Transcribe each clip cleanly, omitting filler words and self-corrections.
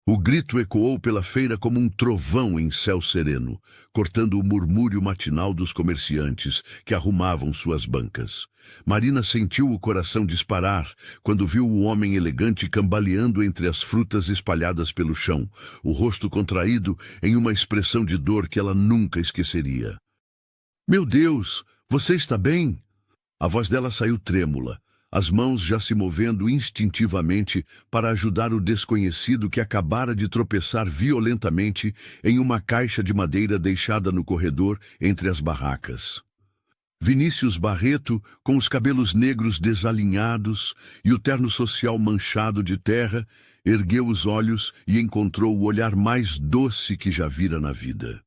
O grito ecoou pela feira como um trovão em céu sereno, cortando o murmúrio matinal dos comerciantes que arrumavam suas bancas. Marina sentiu o coração disparar quando viu o homem elegante cambaleando entre as frutas espalhadas pelo chão, o rosto contraído em uma expressão de dor que ela nunca esqueceria. "Meu Deus, você está bem?" A voz dela saiu trêmula, as mãos já se movendo instintivamente para ajudar o desconhecido que acabara de tropeçar violentamente em uma caixa de madeira deixada no corredor entre as barracas. Vinícius Barreto, com os cabelos negros desalinhados e o terno social manchado de terra, ergueu os olhos e encontrou o olhar mais doce que já vira na vida.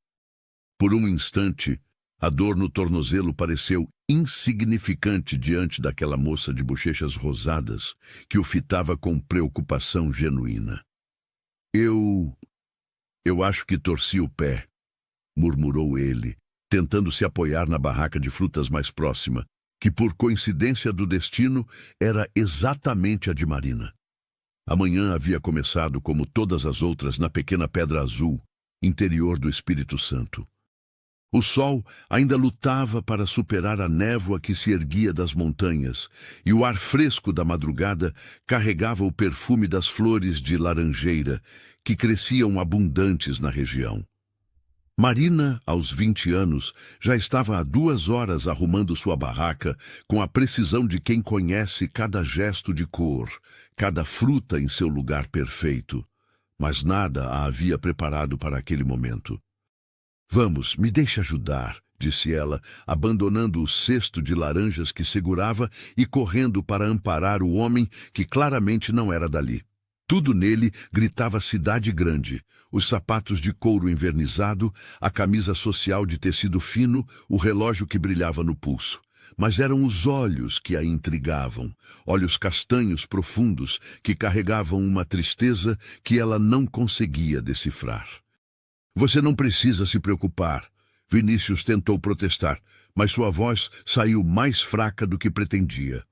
Por um instante, a dor no tornozelo pareceu insignificante diante daquela moça de bochechas rosadas que o fitava com preocupação genuína. Eu acho que torci o pé", murmurou ele, tentando se apoiar na barraca de frutas mais próxima, que por coincidência do destino era exatamente a de Marina. A manhã havia começado como todas as outras na pequena Pedra Azul, interior do Espírito Santo. O sol ainda lutava para superar a névoa que se erguia das montanhas, e o ar fresco da madrugada carregava o perfume das flores de laranjeira que cresciam abundantes na região. Marina, aos 20 anos, já estava há 2 horas arrumando sua barraca com a precisão de quem conhece cada gesto de cor, cada fruta em seu lugar perfeito. Mas nada a havia preparado para aquele momento. "Vamos, me deixe ajudar", disse ela, abandonando o cesto de laranjas que segurava e correndo para amparar o homem que claramente não era dali. Tudo nele gritava cidade grande: os sapatos de couro envernizado, a camisa social de tecido fino, o relógio que brilhava no pulso. Mas eram os olhos que a intrigavam, olhos castanhos profundos que carregavam uma tristeza que ela não conseguia decifrar. "Você não precisa se preocupar", Vinícius tentou protestar, mas sua voz saiu mais fraca do que pretendia.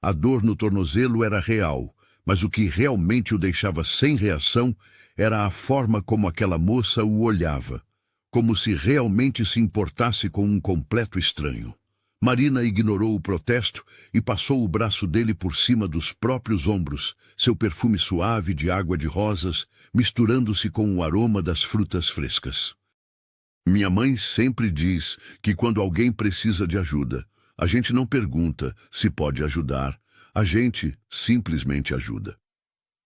A dor no tornozelo era real, mas o que realmente o deixava sem reação era a forma como aquela moça o olhava, como se realmente se importasse com um completo estranho. Marina ignorou o protesto e passou o braço dele por cima dos próprios ombros, seu perfume suave de água de rosas, misturando-se com o aroma das frutas frescas. "Minha mãe sempre diz que quando alguém precisa de ajuda, a gente não pergunta se pode ajudar, a gente simplesmente ajuda."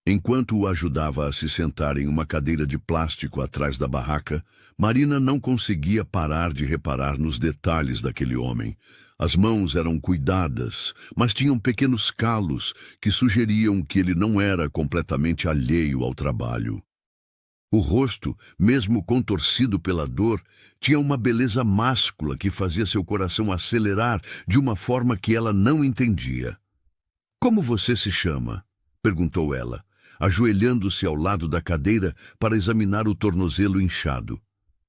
Enquanto o ajudava a se sentar em uma cadeira de plástico atrás da barraca, Marina não conseguia parar de reparar nos detalhes daquele homem. As mãos eram cuidadas, mas tinham pequenos calos que sugeriam que ele não era completamente alheio ao trabalho. O rosto, mesmo contorcido pela dor, tinha uma beleza máscula que fazia seu coração acelerar de uma forma que ela não entendia. "Como você se chama?", perguntou ela, ajoelhando-se ao lado da cadeira para examinar o tornozelo inchado.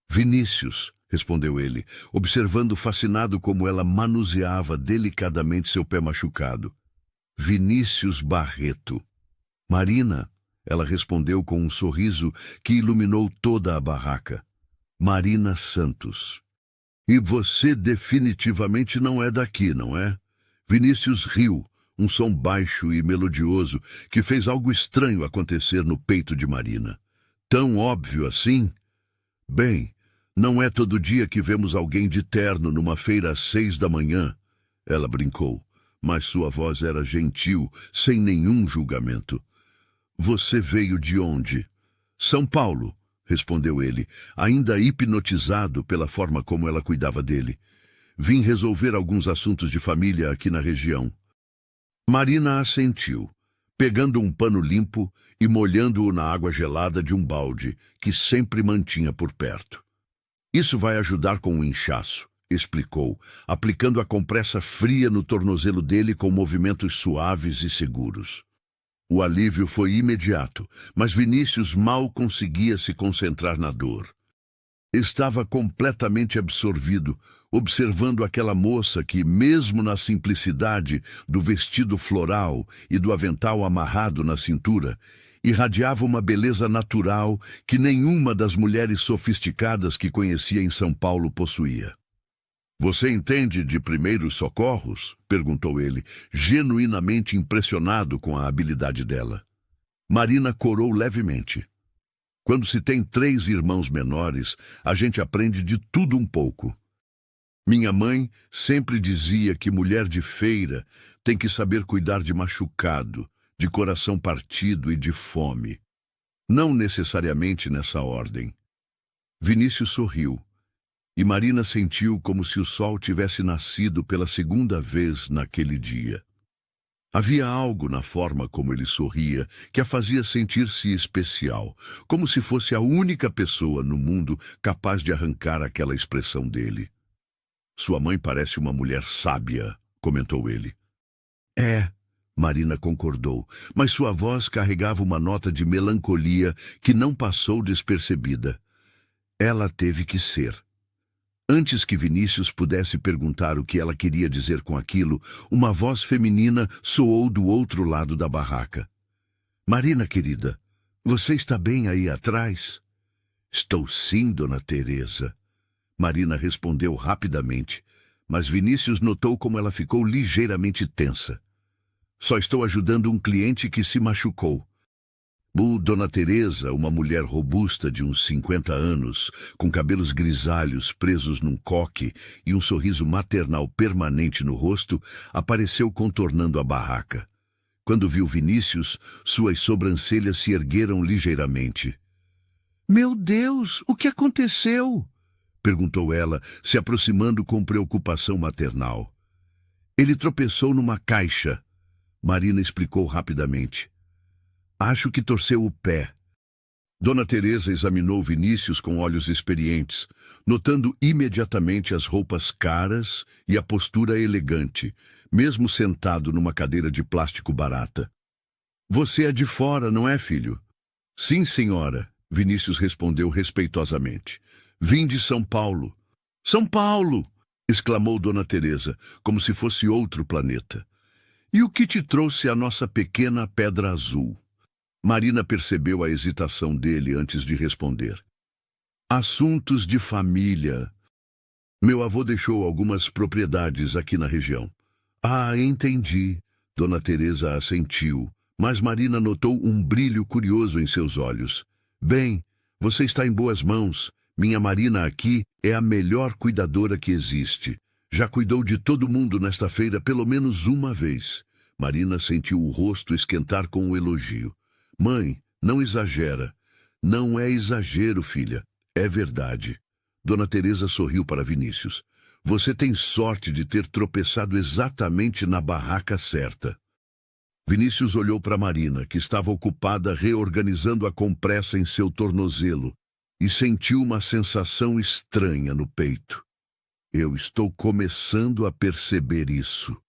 "Vinícius", respondeu ele, observando fascinado como ela manuseava delicadamente seu pé machucado. "Vinícius Barreto." "Marina", ela respondeu com um sorriso que iluminou toda a barraca. "Marina Santos." "E você definitivamente não é daqui, não é?" Vinícius riu, um som baixo e melodioso que fez algo estranho acontecer no peito de Marina. "Tão óbvio assim?" "Bem, não é todo dia que vemos alguém de terno numa feira às 6 da manhã, ela brincou, mas sua voz era gentil, sem nenhum julgamento. "Você veio de onde?" "São Paulo", respondeu ele, ainda hipnotizado pela forma como ela cuidava dele. "Vim resolver alguns assuntos de família aqui na região." Marina assentiu, pegando um pano limpo e molhando-o na água gelada de um balde que sempre mantinha por perto. "Isso vai ajudar com o inchaço", explicou, aplicando a compressa fria no tornozelo dele com movimentos suaves e seguros. O alívio foi imediato, mas Vinícius mal conseguia se concentrar na dor. Estava completamente absorvido, observando aquela moça que, mesmo na simplicidade do vestido floral e do avental amarrado na cintura, irradiava uma beleza natural que nenhuma das mulheres sofisticadas que conhecia em São Paulo possuía. "Você entende de primeiros socorros?" perguntou ele, genuinamente impressionado com a habilidade dela. Marina corou levemente. "Quando se tem 3 irmãos menores, a gente aprende de tudo um pouco. Minha mãe sempre dizia que mulher de feira tem que saber cuidar de machucado, de coração partido e de fome. Não necessariamente nessa ordem." Vinícius sorriu, e Marina sentiu como se o sol tivesse nascido pela segunda vez naquele dia. Havia algo na forma como ele sorria que a fazia sentir-se especial, como se fosse a única pessoa no mundo capaz de arrancar aquela expressão dele. "Sua mãe parece uma mulher sábia", comentou ele. "É", Marina concordou, mas sua voz carregava uma nota de melancolia que não passou despercebida. Ela teve que ser. Antes que Vinícius pudesse perguntar o que ela queria dizer com aquilo, uma voz feminina soou do outro lado da barraca. "Marina, querida, você está bem aí atrás?" "Estou sim, dona Teresa." Marina respondeu rapidamente, mas Vinícius notou como ela ficou ligeiramente tensa. "Só estou ajudando um cliente que se machucou." Dona Teresa, uma mulher robusta de uns 50 anos, com cabelos grisalhos presos num coque e um sorriso maternal permanente no rosto, apareceu contornando a barraca. Quando viu Vinícius, suas sobrancelhas se ergueram ligeiramente. "Meu Deus, o que aconteceu?" perguntou ela, se aproximando com preocupação maternal. "Ele tropeçou numa caixa", Marina explicou rapidamente. "Acho que torceu o pé." Dona Teresa examinou Vinícius com olhos experientes, notando imediatamente as roupas caras e a postura elegante, mesmo sentado numa cadeira de plástico barata. "Você é de fora, não é, filho?" "Sim, senhora", Vinícius respondeu respeitosamente. "Vim de São Paulo." "São Paulo!" exclamou Dona Teresa, como se fosse outro planeta. "E o que te trouxe a nossa pequena Pedra Azul?" Marina percebeu a hesitação dele antes de responder. "Assuntos de família. Meu avô deixou algumas propriedades aqui na região." "Ah, entendi." Dona Teresa assentiu, mas Marina notou um brilho curioso em seus olhos. "Bem, você está em boas mãos. Minha Marina aqui é a melhor cuidadora que existe. Já cuidou de todo mundo nesta feira pelo menos uma vez." Marina sentiu o rosto esquentar com o elogio. "Mãe, não exagera." "Não é exagero, filha. É verdade." Dona Teresa sorriu para Vinícius. "Você tem sorte de ter tropeçado exatamente na barraca certa." Vinícius olhou para Marina, que estava ocupada reorganizando a compressa em seu tornozelo, e sentiu uma sensação estranha no peito. "Eu estou começando a perceber isso."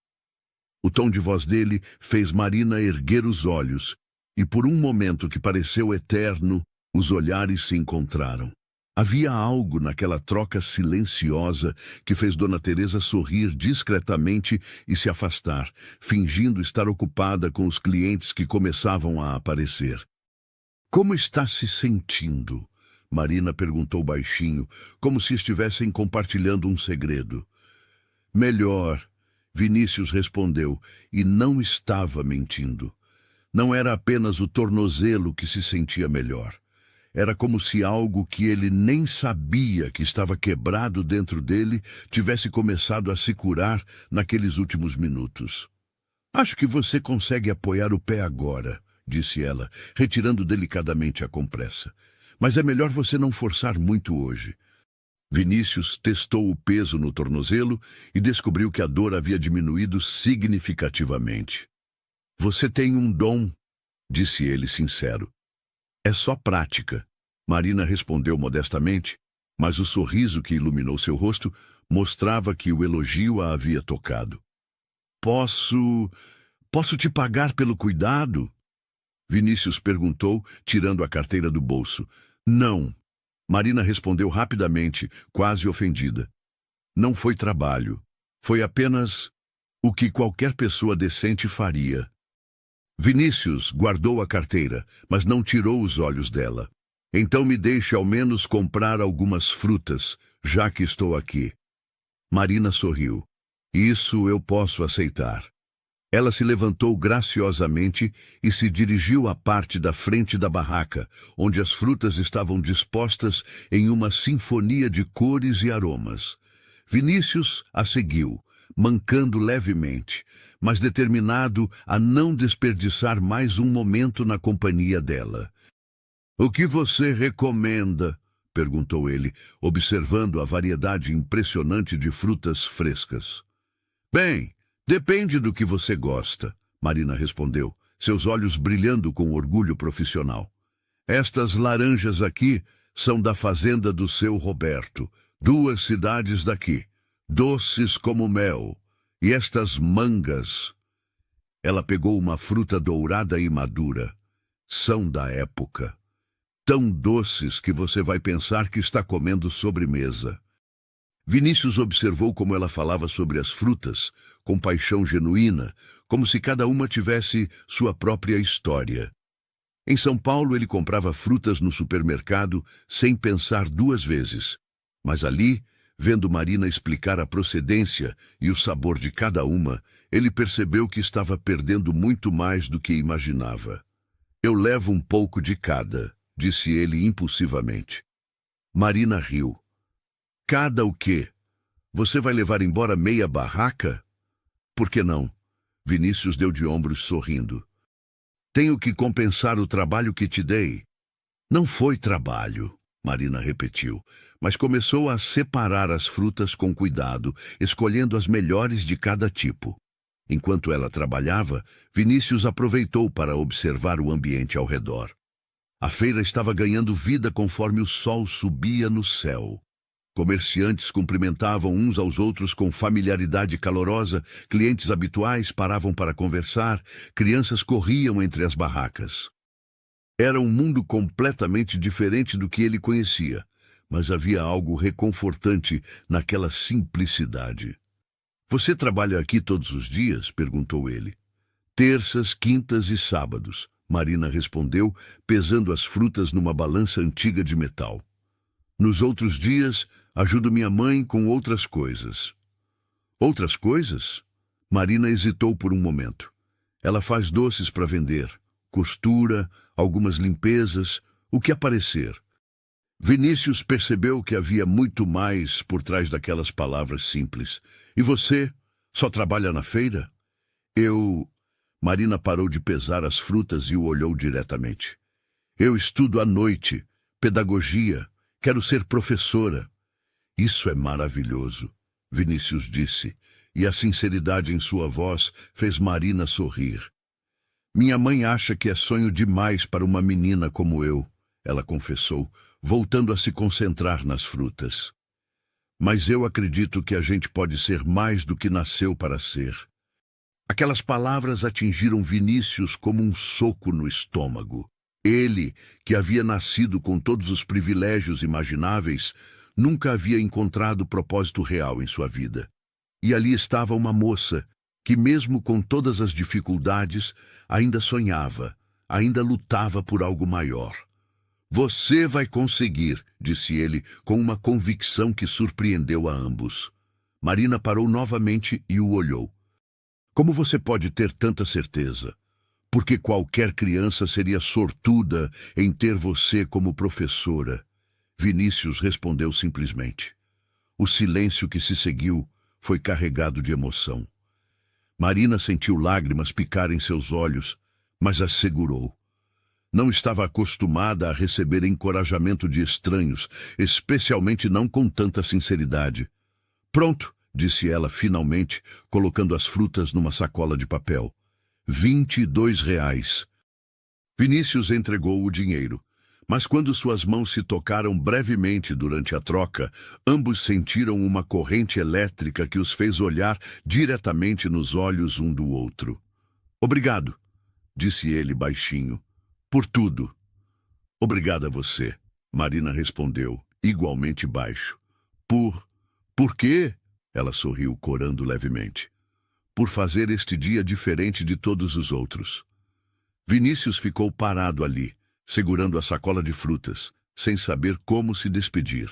O tom de voz dele fez Marina erguer os olhos, e por um momento que pareceu eterno, os olhares se encontraram. Havia algo naquela troca silenciosa que fez Dona Teresa sorrir discretamente e se afastar, fingindo estar ocupada com os clientes que começavam a aparecer. "Como está se sentindo?" Marina perguntou baixinho, como se estivessem compartilhando um segredo. "Melhor", Vinícius respondeu, e não estava mentindo. Não era apenas o tornozelo que se sentia melhor. Era como se algo que ele nem sabia que estava quebrado dentro dele tivesse começado a se curar naqueles últimos minutos. "Acho que você consegue apoiar o pé agora", disse ela, retirando delicadamente a compressa. "Mas é melhor você não forçar muito hoje." Vinícius testou o peso no tornozelo e descobriu que a dor havia diminuído significativamente. "Você tem um dom", disse ele sincero. "É só prática", Marina respondeu modestamente, mas o sorriso que iluminou seu rosto mostrava que o elogio a havia tocado. Posso te pagar pelo cuidado?" Vinícius perguntou, tirando a carteira do bolso. "Não." Marina respondeu rapidamente, quase ofendida. "Não foi trabalho. Foi apenas o que qualquer pessoa decente faria." Vinícius guardou a carteira, mas não tirou os olhos dela. Então me deixe ao menos comprar algumas frutas, já que estou aqui. Marina sorriu. Isso eu posso aceitar. Ela se levantou graciosamente e se dirigiu à parte da frente da barraca, onde as frutas estavam dispostas em uma sinfonia de cores e aromas. Vinícius a seguiu, mancando levemente, mas determinado a não desperdiçar mais um momento na companhia dela. "O que você recomenda?" perguntou ele, observando a variedade impressionante de frutas frescas. "Bem, depende do que você gosta", Marina respondeu, seus olhos brilhando com orgulho profissional. "Estas laranjas aqui são da fazenda do seu Roberto, 2 cidades daqui, doces como mel. E estas mangas..." Ela pegou uma fruta dourada e madura. "São da época. Tão doces que você vai pensar que está comendo sobremesa." Vinícius observou como ela falava sobre as frutas, com paixão genuína, como se cada uma tivesse sua própria história. Em São Paulo, ele comprava frutas no supermercado sem pensar 2 vezes. Mas ali, vendo Marina explicar a procedência e o sabor de cada uma, ele percebeu que estava perdendo muito mais do que imaginava. "Eu levo um pouco de cada", disse ele impulsivamente. Marina riu. "Cada o quê? Você vai levar embora meia barraca?" "Por que não?" Vinícius deu de ombros sorrindo. "Tenho que compensar o trabalho que te dei." "Não foi trabalho", Marina repetiu, mas começou a separar as frutas com cuidado, escolhendo as melhores de cada tipo. Enquanto ela trabalhava, Vinícius aproveitou para observar o ambiente ao redor. A feira estava ganhando vida conforme o sol subia no céu. Comerciantes cumprimentavam uns aos outros com familiaridade calorosa, clientes habituais paravam para conversar, crianças corriam entre as barracas. Era um mundo completamente diferente do que ele conhecia, mas havia algo reconfortante naquela simplicidade. "Você trabalha aqui todos os dias?" perguntou ele. "Terças, quintas e sábados", Marina respondeu, pesando as frutas numa balança antiga de metal. "Nos outros dias, ajudo minha mãe com outras coisas." "Outras coisas?" Marina hesitou por um momento. "Ela faz doces para vender, costura, algumas limpezas, o que aparecer." Vinícius percebeu que havia muito mais por trás daquelas palavras simples. "E você? Só trabalha na feira?" "Eu..." Marina parou de pesar as frutas e o olhou diretamente. "Eu estudo à noite, pedagogia, quero ser professora." "Isso é maravilhoso", Vinícius disse, e a sinceridade em sua voz fez Marina sorrir. "Minha mãe acha que é sonho demais para uma menina como eu", ela confessou, voltando a se concentrar nas frutas. "Mas eu acredito que a gente pode ser mais do que nasceu para ser." Aquelas palavras atingiram Vinícius como um soco no estômago. Ele, que havia nascido com todos os privilégios imagináveis, nunca havia encontrado propósito real em sua vida. E ali estava uma moça que, mesmo com todas as dificuldades, ainda sonhava, ainda lutava por algo maior. "Você vai conseguir", disse ele, com uma convicção que surpreendeu a ambos. Marina parou novamente e o olhou. "Como você pode ter tanta certeza?" "Porque qualquer criança seria sortuda em ter você como professora", Vinícius respondeu simplesmente. O silêncio que se seguiu foi carregado de emoção. Marina sentiu lágrimas picar em seus olhos, mas as segurou. Não estava acostumada a receber encorajamento de estranhos, especialmente não com tanta sinceridade. "Pronto", disse ela finalmente, colocando as frutas numa sacola de papel. R$22. Vinícius entregou o dinheiro, mas quando suas mãos se tocaram brevemente durante a troca, ambos sentiram uma corrente elétrica que os fez olhar diretamente nos olhos um do outro. "Obrigado", disse ele baixinho, "por tudo." "Obrigada a você", Marina respondeu, igualmente baixo. Por quê?" Ela sorriu, corando levemente. "Por fazer este dia diferente de todos os outros." Vinícius ficou parado ali, segurando a sacola de frutas, sem saber como se despedir.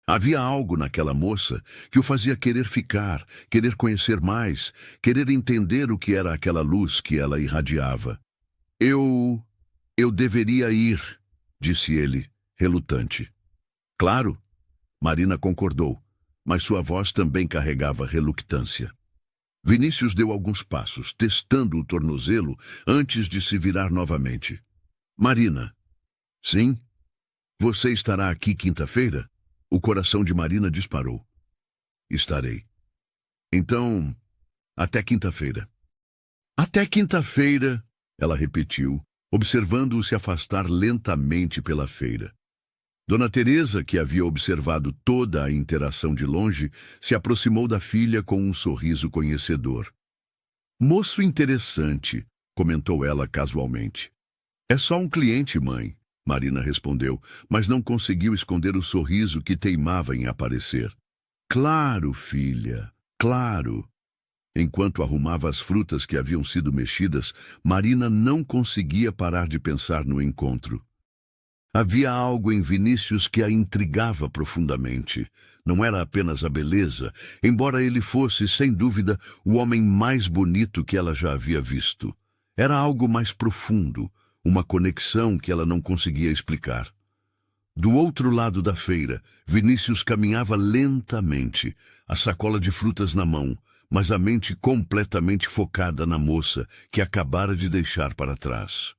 Havia algo naquela moça que o fazia querer ficar, querer conhecer mais, querer entender o que era aquela luz que ela irradiava. Eu deveria ir, disse ele, relutante. Claro, Marina concordou, mas sua voz também carregava reluctância. Vinícius deu alguns passos, testando o tornozelo antes de se virar novamente. Marina. Sim? Você estará aqui quinta-feira? O coração de Marina disparou. Estarei. Então, até quinta-feira. Até quinta-feira, ela repetiu, observando-o se afastar lentamente pela feira. Dona Teresa, que havia observado toda a interação de longe, se aproximou da filha com um sorriso conhecedor. Moço interessante, comentou ela casualmente. É só um cliente, mãe, Marina respondeu, mas não conseguiu esconder o sorriso que teimava em aparecer. Claro, filha, claro. Enquanto arrumava as frutas que haviam sido mexidas, Marina não conseguia parar de pensar no encontro. Havia algo em Vinícius que a intrigava profundamente. Não era apenas a beleza, embora ele fosse, sem dúvida, o homem mais bonito que ela já havia visto. Era algo mais profundo, uma conexão que ela não conseguia explicar. Do outro lado da feira, Vinícius caminhava lentamente, a sacola de frutas na mão, mas a mente completamente focada na moça que acabara de deixar para trás.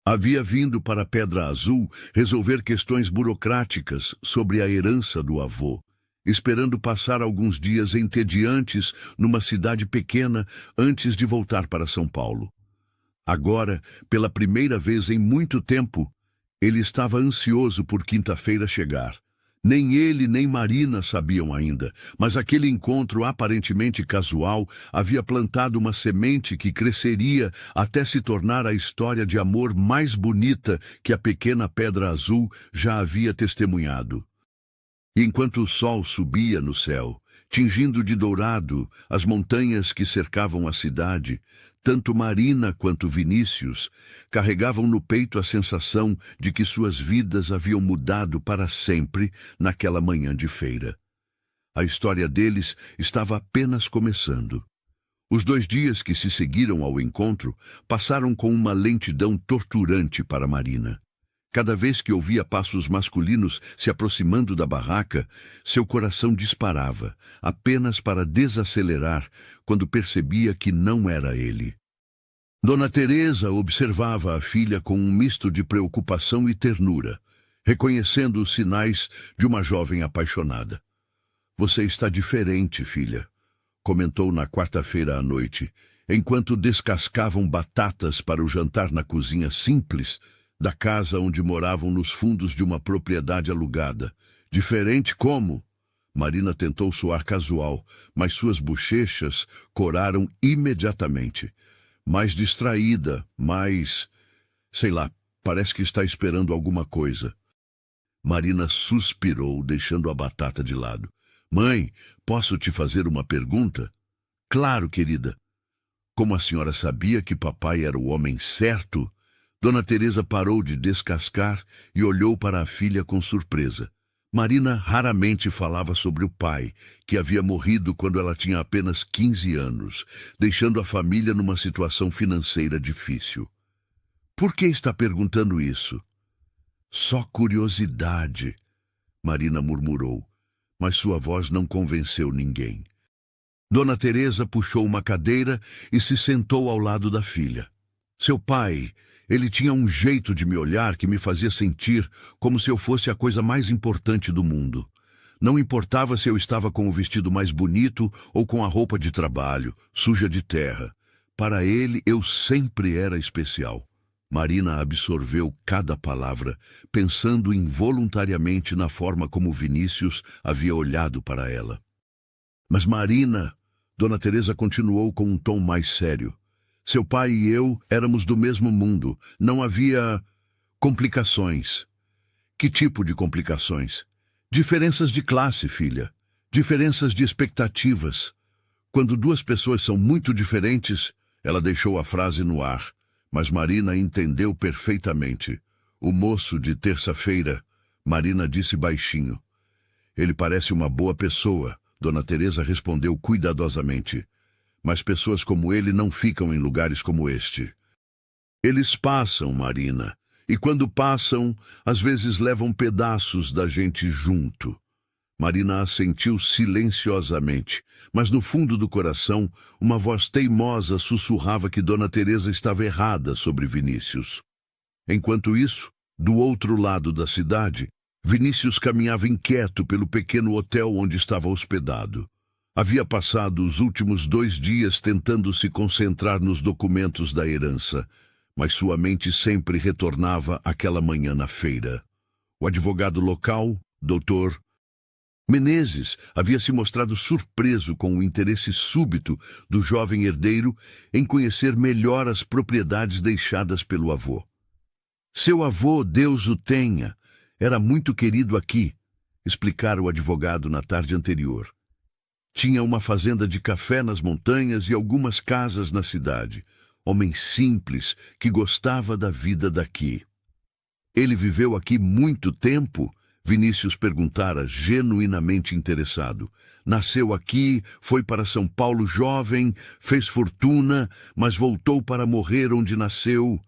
Havia vindo para Pedra Azul resolver questões burocráticas sobre a herança do avô, esperando passar alguns dias entediantes numa cidade pequena antes de voltar para São Paulo. Agora, pela primeira vez em muito tempo, ele estava ansioso por quinta-feira chegar. Nem ele nem Marina sabiam ainda, mas aquele encontro aparentemente casual havia plantado uma semente que cresceria até se tornar a história de amor mais bonita que a pequena Pedra Azul já havia testemunhado. E enquanto o sol subia no céu, tingindo de dourado as montanhas que cercavam a cidade, tanto Marina quanto Vinícius carregavam no peito a sensação de que suas vidas haviam mudado para sempre naquela manhã de feira. A história deles estava apenas começando. Os 2 dias que se seguiram ao encontro passaram com uma lentidão torturante para Marina. Cada vez que ouvia passos masculinos se aproximando da barraca, seu coração disparava, apenas para desacelerar quando percebia que não era ele. Dona Teresa observava a filha com um misto de preocupação e ternura, reconhecendo os sinais de uma jovem apaixonada. Você está diferente, filha, comentou na quarta-feira à noite, enquanto descascavam batatas para o jantar na cozinha simples da casa onde moravam nos fundos de uma propriedade alugada. Diferente como? Marina tentou soar casual, mas suas bochechas coraram imediatamente. Mais distraída, mais... sei lá, parece que está esperando alguma coisa. Marina suspirou, deixando a batata de lado. Mãe, posso te fazer uma pergunta? Claro, querida. Como a senhora sabia que papai era o homem certo? Dona Teresa parou de descascar e olhou para a filha com surpresa. Marina raramente falava sobre o pai, que havia morrido quando ela tinha apenas 15 anos, deixando a família numa situação financeira difícil. Por que está perguntando isso? Só curiosidade, Marina murmurou, mas sua voz não convenceu ninguém. Dona Teresa puxou uma cadeira e se sentou ao lado da filha. Seu pai... ele tinha um jeito de me olhar que me fazia sentir como se eu fosse a coisa mais importante do mundo. Não importava se eu estava com o vestido mais bonito ou com a roupa de trabalho, suja de terra. Para ele, eu sempre era especial. Marina absorveu cada palavra, pensando involuntariamente na forma como Vinícius havia olhado para ela. Mas Marina, Dona Teresa continuou com um tom mais sério. Seu pai e eu éramos do mesmo mundo. Não havia complicações. Que tipo de complicações? Diferenças de classe, filha. Diferenças de expectativas. Quando 2 pessoas são muito diferentes, ela deixou a frase no ar, Mas Marina entendeu perfeitamente. O moço de terça-feira, Marina disse baixinho. Ele parece uma boa pessoa, Dona Teresa respondeu cuidadosamente. Mas pessoas como ele não ficam em lugares como este. Eles passam, Marina, e quando passam, às vezes levam pedaços da gente junto. Marina assentiu silenciosamente, mas no fundo do coração, uma voz teimosa sussurrava que Dona Teresa estava errada sobre Vinícius. Enquanto isso, do outro lado da cidade, Vinícius caminhava inquieto pelo pequeno hotel onde estava hospedado. Havia passado os últimos 2 dias tentando se concentrar nos documentos da herança, mas sua mente sempre retornava àquela manhã na feira. O advogado local, Dr. Menezes, havia se mostrado surpreso com o interesse súbito do jovem herdeiro em conhecer melhor as propriedades deixadas pelo avô. Seu avô, Deus o tenha, era muito querido aqui, explicara o advogado na tarde anterior. Tinha uma fazenda de café nas montanhas e algumas casas na cidade. Homem simples que gostava da vida daqui. Ele viveu aqui muito tempo? Vinícius perguntara, genuinamente interessado. Nasceu aqui, foi para São Paulo jovem, fez fortuna, mas voltou para morrer onde nasceu.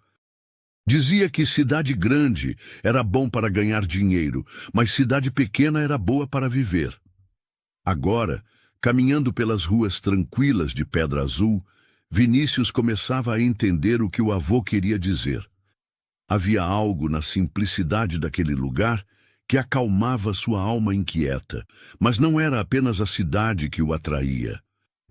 Dizia que cidade grande era bom para ganhar dinheiro, mas cidade pequena era boa para viver. Agora, caminhando pelas ruas tranquilas de Pedra Azul, Vinícius começava a entender o que o avô queria dizer. Havia algo na simplicidade daquele lugar que acalmava sua alma inquieta, mas não era apenas a cidade que o atraía.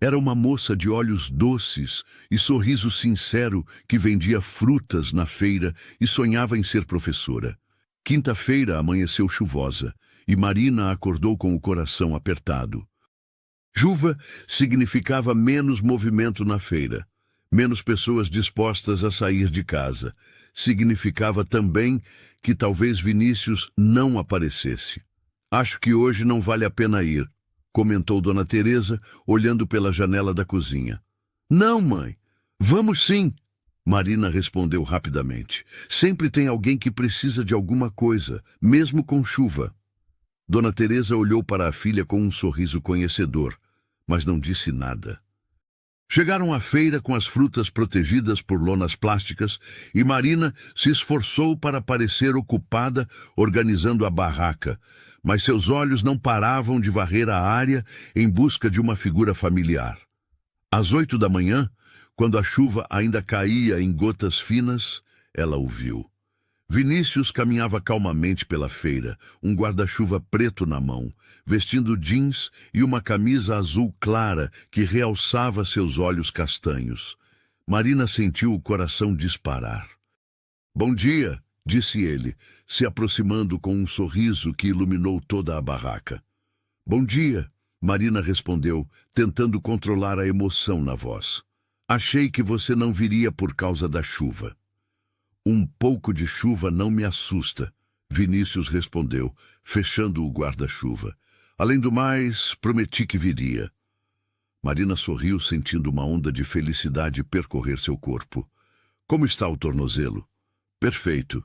Era uma moça de olhos doces e sorriso sincero que vendia frutas na feira e sonhava em ser professora. Quinta-feira amanheceu chuvosa e Marina acordou com o coração apertado. Chuva significava menos movimento na feira, menos pessoas dispostas a sair de casa. Significava também que talvez Vinícius não aparecesse. Acho que hoje não vale a pena ir, comentou Dona Teresa, olhando pela janela da cozinha. Não, mãe, vamos sim, Marina respondeu rapidamente. Sempre tem alguém que precisa de alguma coisa, mesmo com chuva. Dona Teresa olhou para a filha com um sorriso conhecedor, mas não disse nada. Chegaram à feira com as frutas protegidas por lonas plásticas e Marina se esforçou para parecer ocupada organizando a barraca, mas seus olhos não paravam de varrer a área em busca de uma figura familiar. Às 8 da manhã, quando a chuva ainda caía em gotas finas, ela o viu. Vinícius caminhava calmamente pela feira, um guarda-chuva preto na mão, vestindo jeans e uma camisa azul clara que realçava seus olhos castanhos. Marina sentiu o coração disparar. Bom dia, disse ele, se aproximando com um sorriso que iluminou toda a barraca. Bom dia, Marina respondeu, tentando controlar a emoção na voz. Achei que você não viria por causa da chuva. Um pouco de chuva não me assusta, Vinícius respondeu, fechando o guarda-chuva. Além do mais, prometi que viria. Marina sorriu, sentindo uma onda de felicidade percorrer seu corpo. Como está o tornozelo? Perfeito.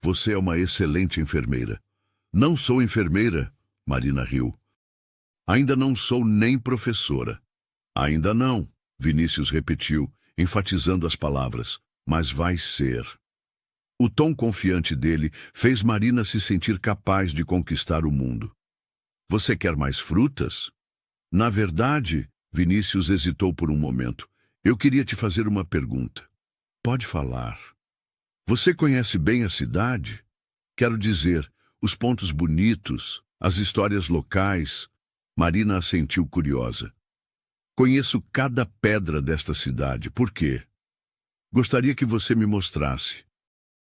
Você é uma excelente enfermeira. Não sou enfermeira, Marina riu. Ainda não sou nem professora. Ainda não, Vinícius repetiu, enfatizando as palavras. Mas vai ser. O tom confiante dele fez Marina se sentir capaz de conquistar o mundo. Você quer mais frutas? Na verdade, Vinícius hesitou por um momento. Eu queria te fazer uma pergunta. Pode falar. Você conhece bem a cidade? Quero dizer, os pontos bonitos, as histórias locais. Marina assentiu curiosa. Conheço cada pedra desta cidade. Por quê? Gostaria que você me mostrasse.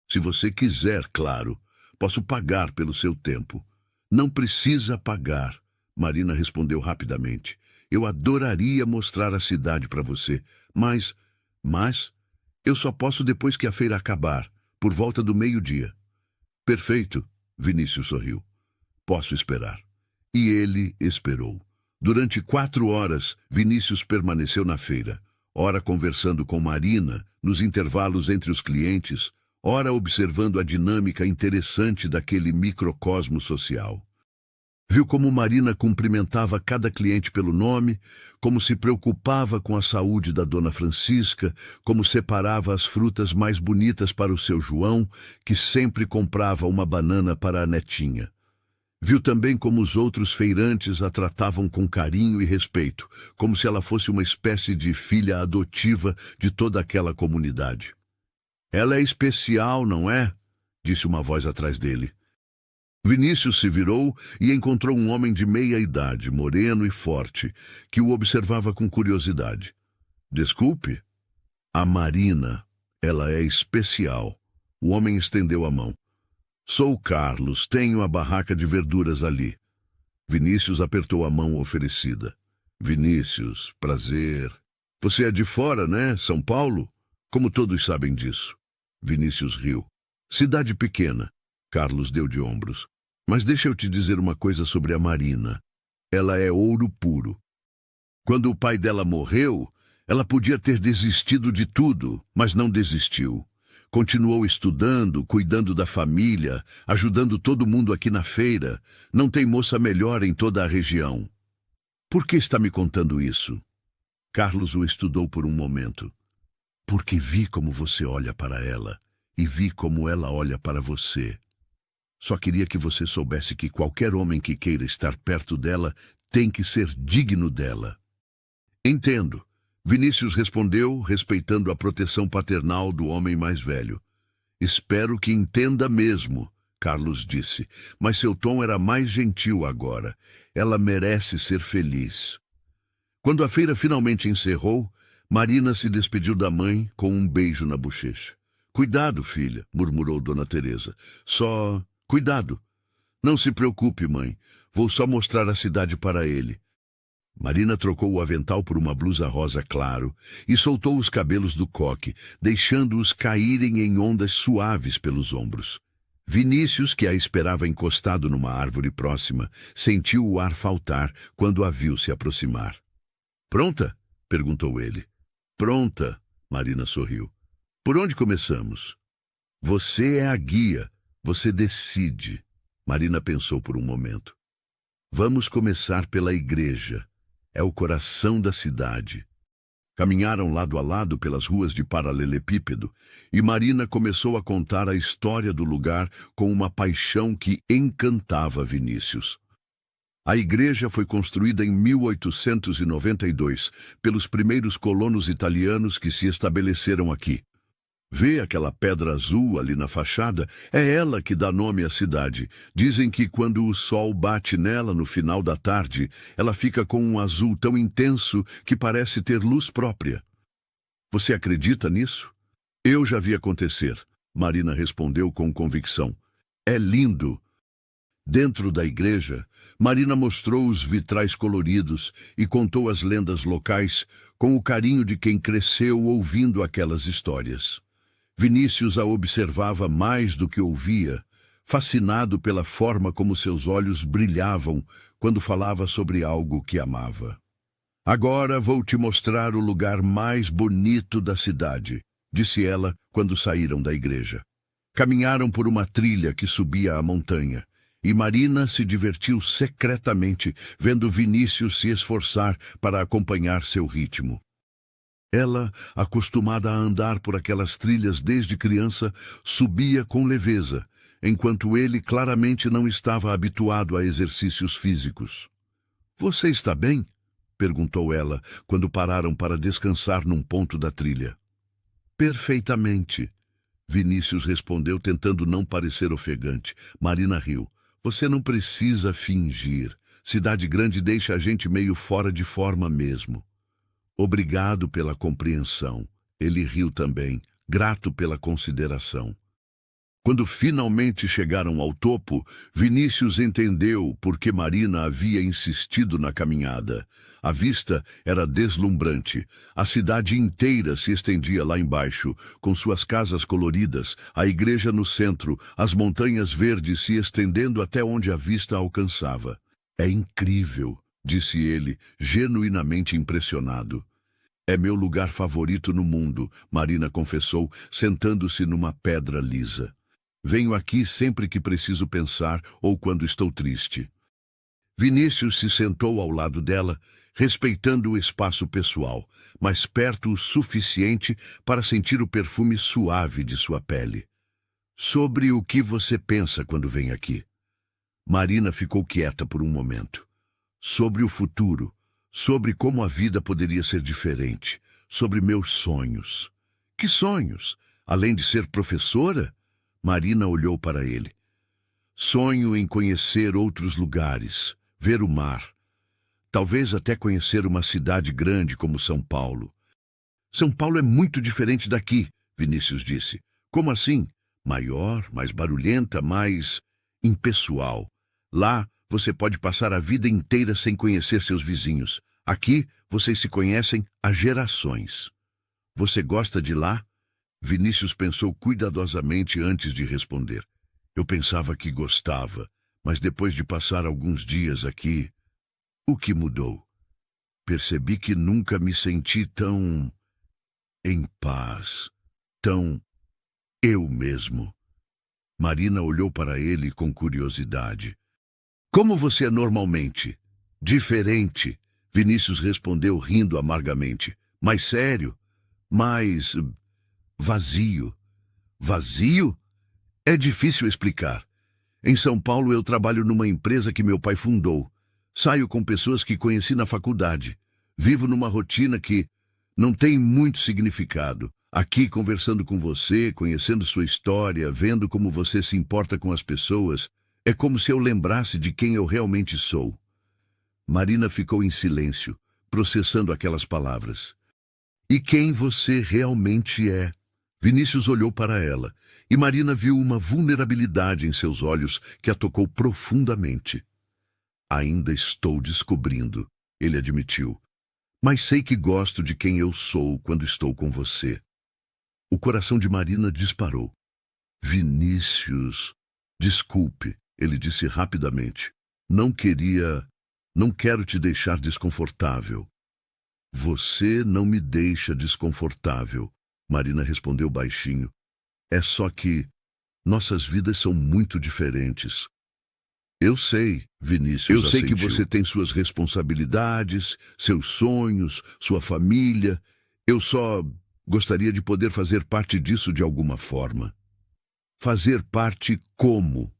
Se você quiser, claro, posso pagar pelo seu tempo. Não precisa pagar, Marina respondeu rapidamente. Eu adoraria mostrar a cidade para você, mas eu só posso depois que a feira acabar, por volta do meio-dia. Perfeito, Vinícius sorriu. Posso esperar. E ele esperou. Durante 4 horas, Vinícius permaneceu na feira. ora conversando com Marina, nos intervalos entre os clientes, ora observando a dinâmica interessante daquele microcosmo social. Viu como Marina cumprimentava cada cliente pelo nome, como se preocupava com a saúde da dona Francisca, como separava as frutas mais bonitas para o seu João, que sempre comprava uma banana para a netinha. Viu também como os outros feirantes a tratavam com carinho e respeito, como se ela fosse uma espécie de filha adotiva de toda aquela comunidade. "Ela é especial, não é?" disse uma voz atrás dele. Vinícius se virou e encontrou um homem de meia idade, moreno e forte, que o observava com curiosidade. "Desculpe." "A Marina. Ela é especial." O homem estendeu a mão. "Sou o Carlos, tenho a barraca de verduras ali." Vinícius apertou a mão oferecida. "Vinícius, prazer. Você é de fora, né? São Paulo? Como todos sabem disso." Vinícius riu. "Cidade pequena." Carlos deu de ombros. "Mas deixa eu te dizer uma coisa sobre a Marina. Ela é ouro puro. Quando o pai dela morreu, ela podia ter desistido de tudo, mas não desistiu. Continuou estudando, cuidando da família, ajudando todo mundo aqui na feira. Não tem moça melhor em toda a região." "Por que está me contando isso?" Carlos o estudou por um momento. "Porque vi como você olha para ela, e vi como ela olha para você. Só queria que você soubesse que qualquer homem que queira estar perto dela tem que ser digno dela." "Entendo." Vinícius respondeu, respeitando a proteção paternal do homem mais velho. "Espero que entenda mesmo." Carlos disse, mas seu tom era mais gentil agora. "Ela merece ser feliz." Quando a feira finalmente encerrou, Marina se despediu da mãe com um beijo na bochecha. "Cuidado, filha," murmurou Dona Teresa. "Só cuidado." "Não se preocupe, mãe. Vou só mostrar a cidade para ele." Marina trocou o avental por uma blusa rosa claro e soltou os cabelos do coque, deixando-os caírem em ondas suaves pelos ombros. Vinícius, que a esperava encostado numa árvore próxima, sentiu o ar faltar quando a viu se aproximar. "Pronta?" perguntou ele. "Pronta," Marina sorriu. "Por onde começamos?" "Você é a guia. Você decide." Marina pensou por um momento. "Vamos começar pela igreja. É o coração da cidade." Caminharam lado a lado pelas ruas de paralelepípedo e Marina começou a contar a história do lugar com uma paixão que encantava Vinícius. A igreja foi construída em 1892 pelos primeiros colonos italianos que se estabeleceram aqui. "Vê aquela pedra azul ali na fachada? É ela que dá nome à cidade. Dizem que quando o sol bate nela no final da tarde, ela fica com um azul tão intenso que parece ter luz própria." "Você acredita nisso?" "Eu já vi acontecer," Marina respondeu com convicção. "É lindo." Dentro da igreja, Marina mostrou os vitrais coloridos e contou as lendas locais com o carinho de quem cresceu ouvindo aquelas histórias. Vinícius a observava mais do que ouvia, fascinado pela forma como seus olhos brilhavam quando falava sobre algo que amava. "Agora vou te mostrar o lugar mais bonito da cidade," disse ela quando saíram da igreja. Caminharam por uma trilha que subia a montanha, e Marina se divertiu secretamente vendo Vinícius se esforçar para acompanhar seu ritmo. Ela, acostumada a andar por aquelas trilhas desde criança, subia com leveza, enquanto ele claramente não estava habituado a exercícios físicos. "Você está bem?" perguntou ela, quando pararam para descansar num ponto da trilha. "Perfeitamente," Vinícius respondeu, tentando não parecer ofegante. Marina riu. "Você não precisa fingir. Cidade grande deixa a gente meio fora de forma mesmo." "Obrigado pela compreensão." Ele riu também, grato pela consideração. Quando finalmente chegaram ao topo, Vinícius entendeu por que Marina havia insistido na caminhada. A vista era deslumbrante. A cidade inteira se estendia lá embaixo, com suas casas coloridas, a igreja no centro, as montanhas verdes se estendendo até onde a vista alcançava. "É incrível," disse ele, genuinamente impressionado. É meu lugar favorito no mundo, Marina confessou, sentando-se numa pedra lisa. Venho aqui sempre que preciso pensar ou quando estou triste. Vinícius se sentou ao lado dela, respeitando o espaço pessoal, mas perto o suficiente para sentir o perfume suave de sua pele. Sobre o que você pensa quando vem aqui? Marina ficou quieta por um momento. Sobre o futuro, sobre como a vida poderia ser diferente, sobre meus sonhos. Que sonhos? Além de ser professora? Marina olhou para ele. Sonho em conhecer outros lugares, ver o mar. Talvez até conhecer uma cidade grande como São Paulo. São Paulo é muito diferente daqui, Vinícius disse. Como assim? Maior, mais barulhenta, mais impessoal. Lá, você pode passar a vida inteira sem conhecer seus vizinhos. Aqui, vocês se conhecem há gerações. Você gosta de lá? Vinícius pensou cuidadosamente antes de responder. Eu pensava que gostava, mas depois de passar alguns dias aqui, o que mudou? Percebi que nunca me senti tão em paz, tão eu mesmo. Marina olhou para ele com curiosidade. Como você é normalmente? Diferente, Vinícius respondeu rindo amargamente. Mais sério, mais vazio. Vazio? É difícil explicar. Em São Paulo eu trabalho numa empresa que meu pai fundou. Saio com pessoas que conheci na faculdade. Vivo numa rotina que não tem muito significado. Aqui, conversando com você, conhecendo sua história, vendo como você se importa com as pessoas, é como se eu lembrasse de quem eu realmente sou. Marina ficou em silêncio, processando aquelas palavras. E quem você realmente é? Vinícius olhou para ela, e Marina viu uma vulnerabilidade em seus olhos que a tocou profundamente. Ainda estou descobrindo, ele admitiu. Mas sei que gosto de quem eu sou quando estou com você. O coração de Marina disparou. Vinícius, desculpe, ele disse rapidamente. Não quero te deixar desconfortável. Você não me deixa desconfortável, Marina respondeu baixinho. É só que nossas vidas são muito diferentes. Eu sei, Vinícius. Eu sei que você tem suas responsabilidades, seus sonhos, sua família. Eu só gostaria de poder fazer parte disso de alguma forma. Fazer parte como?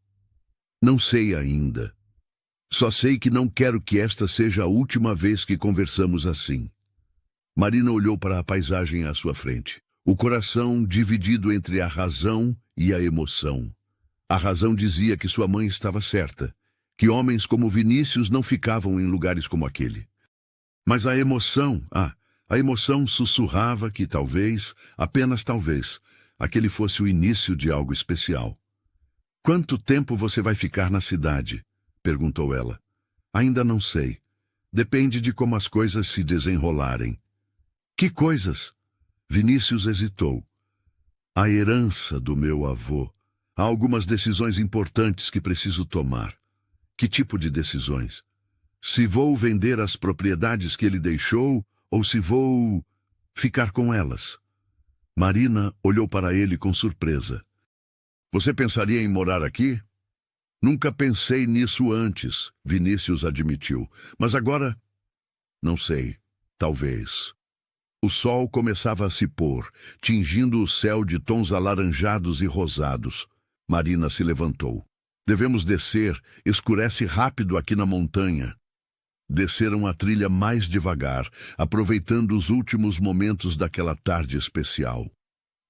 Não sei ainda. Só sei que não quero que esta seja a última vez que conversamos assim. Marina olhou para a paisagem à sua frente. O coração dividido entre a razão e a emoção. A razão dizia que sua mãe estava certa, que homens como Vinícius não ficavam em lugares como aquele. Mas a emoção sussurrava que talvez, apenas talvez, aquele fosse o início de algo especial. Quanto tempo você vai ficar na cidade? Perguntou ela. Ainda não sei. Depende de como as coisas se desenrolarem. Que coisas? Vinícius hesitou. A herança do meu avô. Há algumas decisões importantes que preciso tomar. Que tipo de decisões? Se vou vender as propriedades que ele deixou ou se vou ficar com elas? Marina olhou para ele com surpresa. Você pensaria em morar aqui? Nunca pensei nisso antes, Vinícius admitiu. Mas agora, não sei, talvez. O sol começava a se pôr, tingindo o céu de tons alaranjados e rosados. Marina se levantou. Devemos descer, escurece rápido aqui na montanha. Desceram a trilha mais devagar, aproveitando os últimos momentos daquela tarde especial.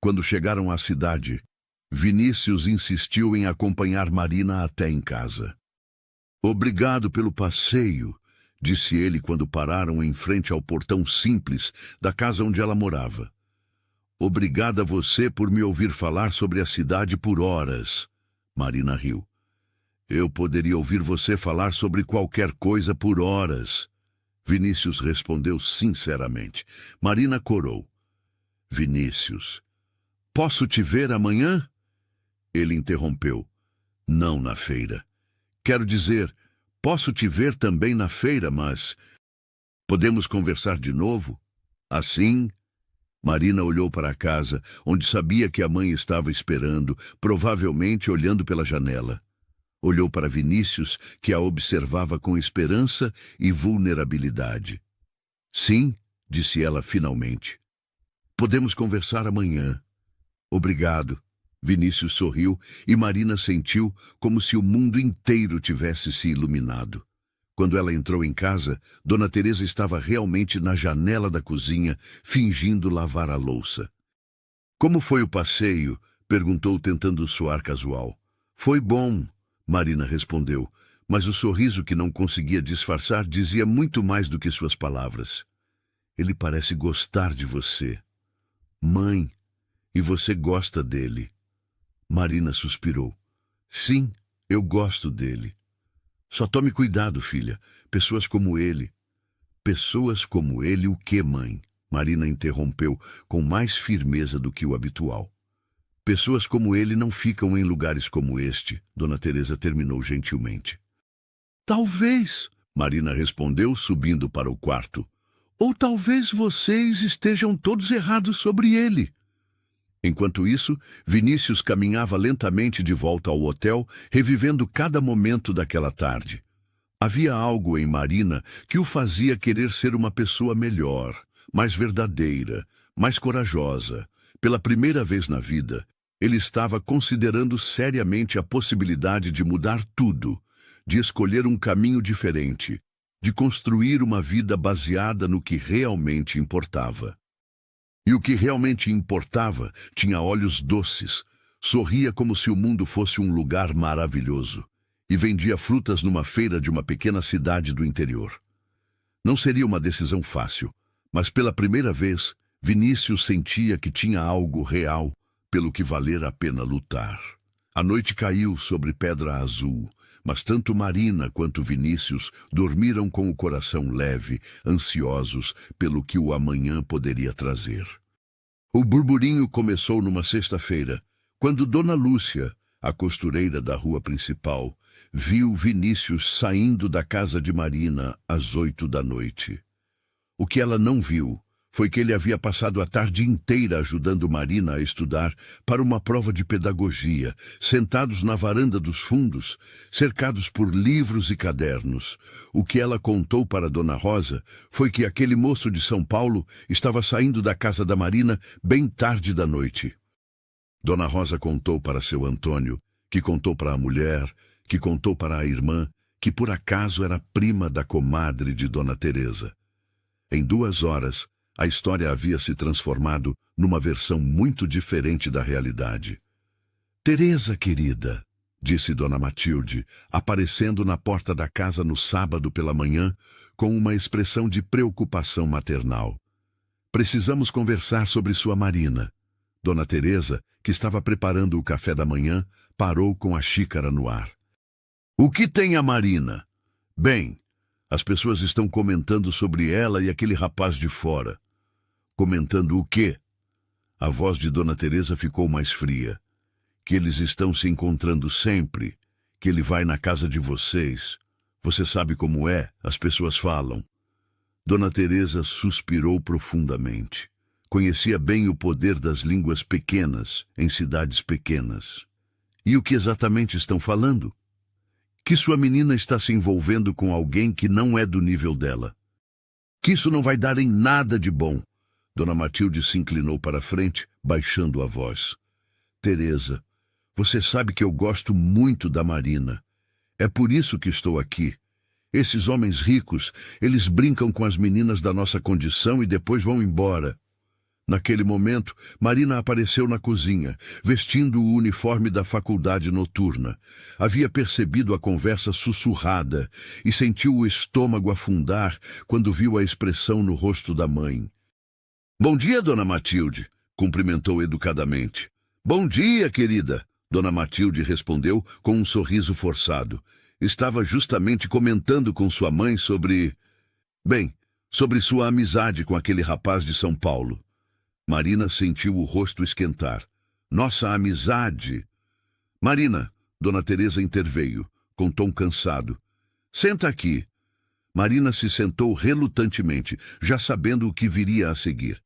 Quando chegaram à cidade, Vinícius insistiu em acompanhar Marina até em casa. Obrigado pelo passeio, disse ele quando pararam em frente ao portão simples da casa onde ela morava. Obrigada a você por me ouvir falar sobre a cidade por horas. Marina riu. Eu poderia ouvir você falar sobre qualquer coisa por horas. Vinícius respondeu sinceramente. Marina corou. Vinícius, posso te ver amanhã? Ele interrompeu. Não na feira. Quero dizer, posso te ver também na feira, mas podemos conversar de novo? Assim, Marina olhou para a casa, onde sabia que a mãe estava esperando, provavelmente olhando pela janela. Olhou para Vinícius, que a observava com esperança e vulnerabilidade. Sim, disse ela finalmente. Podemos conversar amanhã. Obrigado. Vinícius sorriu e Marina sentiu como se o mundo inteiro tivesse se iluminado. Quando ela entrou em casa, Dona Teresa estava realmente na janela da cozinha, fingindo lavar a louça. Como foi o passeio? Perguntou tentando soar casual. Foi bom, Marina respondeu, mas o sorriso que não conseguia disfarçar dizia muito mais do que suas palavras. Ele parece gostar de você. Mãe, e você gosta dele. Marina suspirou. Sim, eu gosto dele. Só tome cuidado, filha. Pessoas como ele. Pessoas como ele o quê, mãe? Marina interrompeu com mais firmeza do que o habitual. Pessoas como ele não ficam em lugares como este, Dona Teresa terminou gentilmente. Talvez, Marina respondeu, subindo para o quarto. Ou talvez vocês estejam todos errados sobre ele. Enquanto isso, Vinícius caminhava lentamente de volta ao hotel, revivendo cada momento daquela tarde. Havia algo em Marina que o fazia querer ser uma pessoa melhor, mais verdadeira, mais corajosa. Pela primeira vez na vida, ele estava considerando seriamente a possibilidade de mudar tudo, de escolher um caminho diferente, de construir uma vida baseada no que realmente importava. E o que realmente importava tinha olhos doces, sorria como se o mundo fosse um lugar maravilhoso, e vendia frutas numa feira de uma pequena cidade do interior. Não seria uma decisão fácil, mas pela primeira vez, Vinícius sentia que tinha algo real pelo que valer a pena lutar. A noite caiu sobre Pedra Azul, mas tanto Marina quanto Vinícius dormiram com o coração leve, ansiosos pelo que o amanhã poderia trazer. O burburinho começou numa sexta-feira, quando Dona Lúcia, a costureira da rua principal, viu Vinícius saindo da casa de Marina às 8 da noite. O que ela não viu foi que ele havia passado a tarde inteira ajudando Marina a estudar para uma prova de pedagogia, sentados na varanda dos fundos, cercados por livros e cadernos. O que ela contou para Dona Rosa foi que aquele moço de São Paulo estava saindo da casa da Marina bem tarde da noite. Dona Rosa contou para seu Antônio, que contou para a mulher, que contou para a irmã, que por acaso era prima da comadre de Dona Teresa. Em 2 horas, a história havia se transformado numa versão muito diferente da realidade. Teresa, querida, disse Dona Matilde, aparecendo na porta da casa no sábado pela manhã, com uma expressão de preocupação maternal. Precisamos conversar sobre sua Marina. Dona Teresa, que estava preparando o café da manhã, parou com a xícara no ar. O que tem a Marina? Bem, as pessoas estão comentando sobre ela e aquele rapaz de fora. Comentando o quê? A voz de Dona Teresa ficou mais fria. Que eles estão se encontrando sempre, que ele vai na casa de vocês. Você sabe como é, as pessoas falam. Dona Teresa suspirou profundamente. Conhecia bem o poder das línguas pequenas, em cidades pequenas. E o que exatamente estão falando? Que sua menina está se envolvendo com alguém que não é do nível dela. Que isso não vai dar em nada de bom. Dona Matilde se inclinou para a frente, baixando a voz. Teresa, você sabe que eu gosto muito da Marina. É por isso que estou aqui. Esses homens ricos, eles brincam com as meninas da nossa condição e depois vão embora. Naquele momento, Marina apareceu na cozinha, vestindo o uniforme da faculdade noturna. Havia percebido a conversa sussurrada e sentiu o estômago afundar quando viu a expressão no rosto da mãe. Bom dia, Dona Matilde, cumprimentou educadamente. Bom dia, querida, Dona Matilde respondeu com um sorriso forçado. Estava justamente comentando com sua mãe sobre... sobre sua amizade com aquele rapaz de São Paulo. Marina sentiu o rosto esquentar. Nossa amizade... Marina, Dona Teresa interveio, com tom cansado. Senta aqui. Marina se sentou relutantemente, já sabendo o que viria a seguir.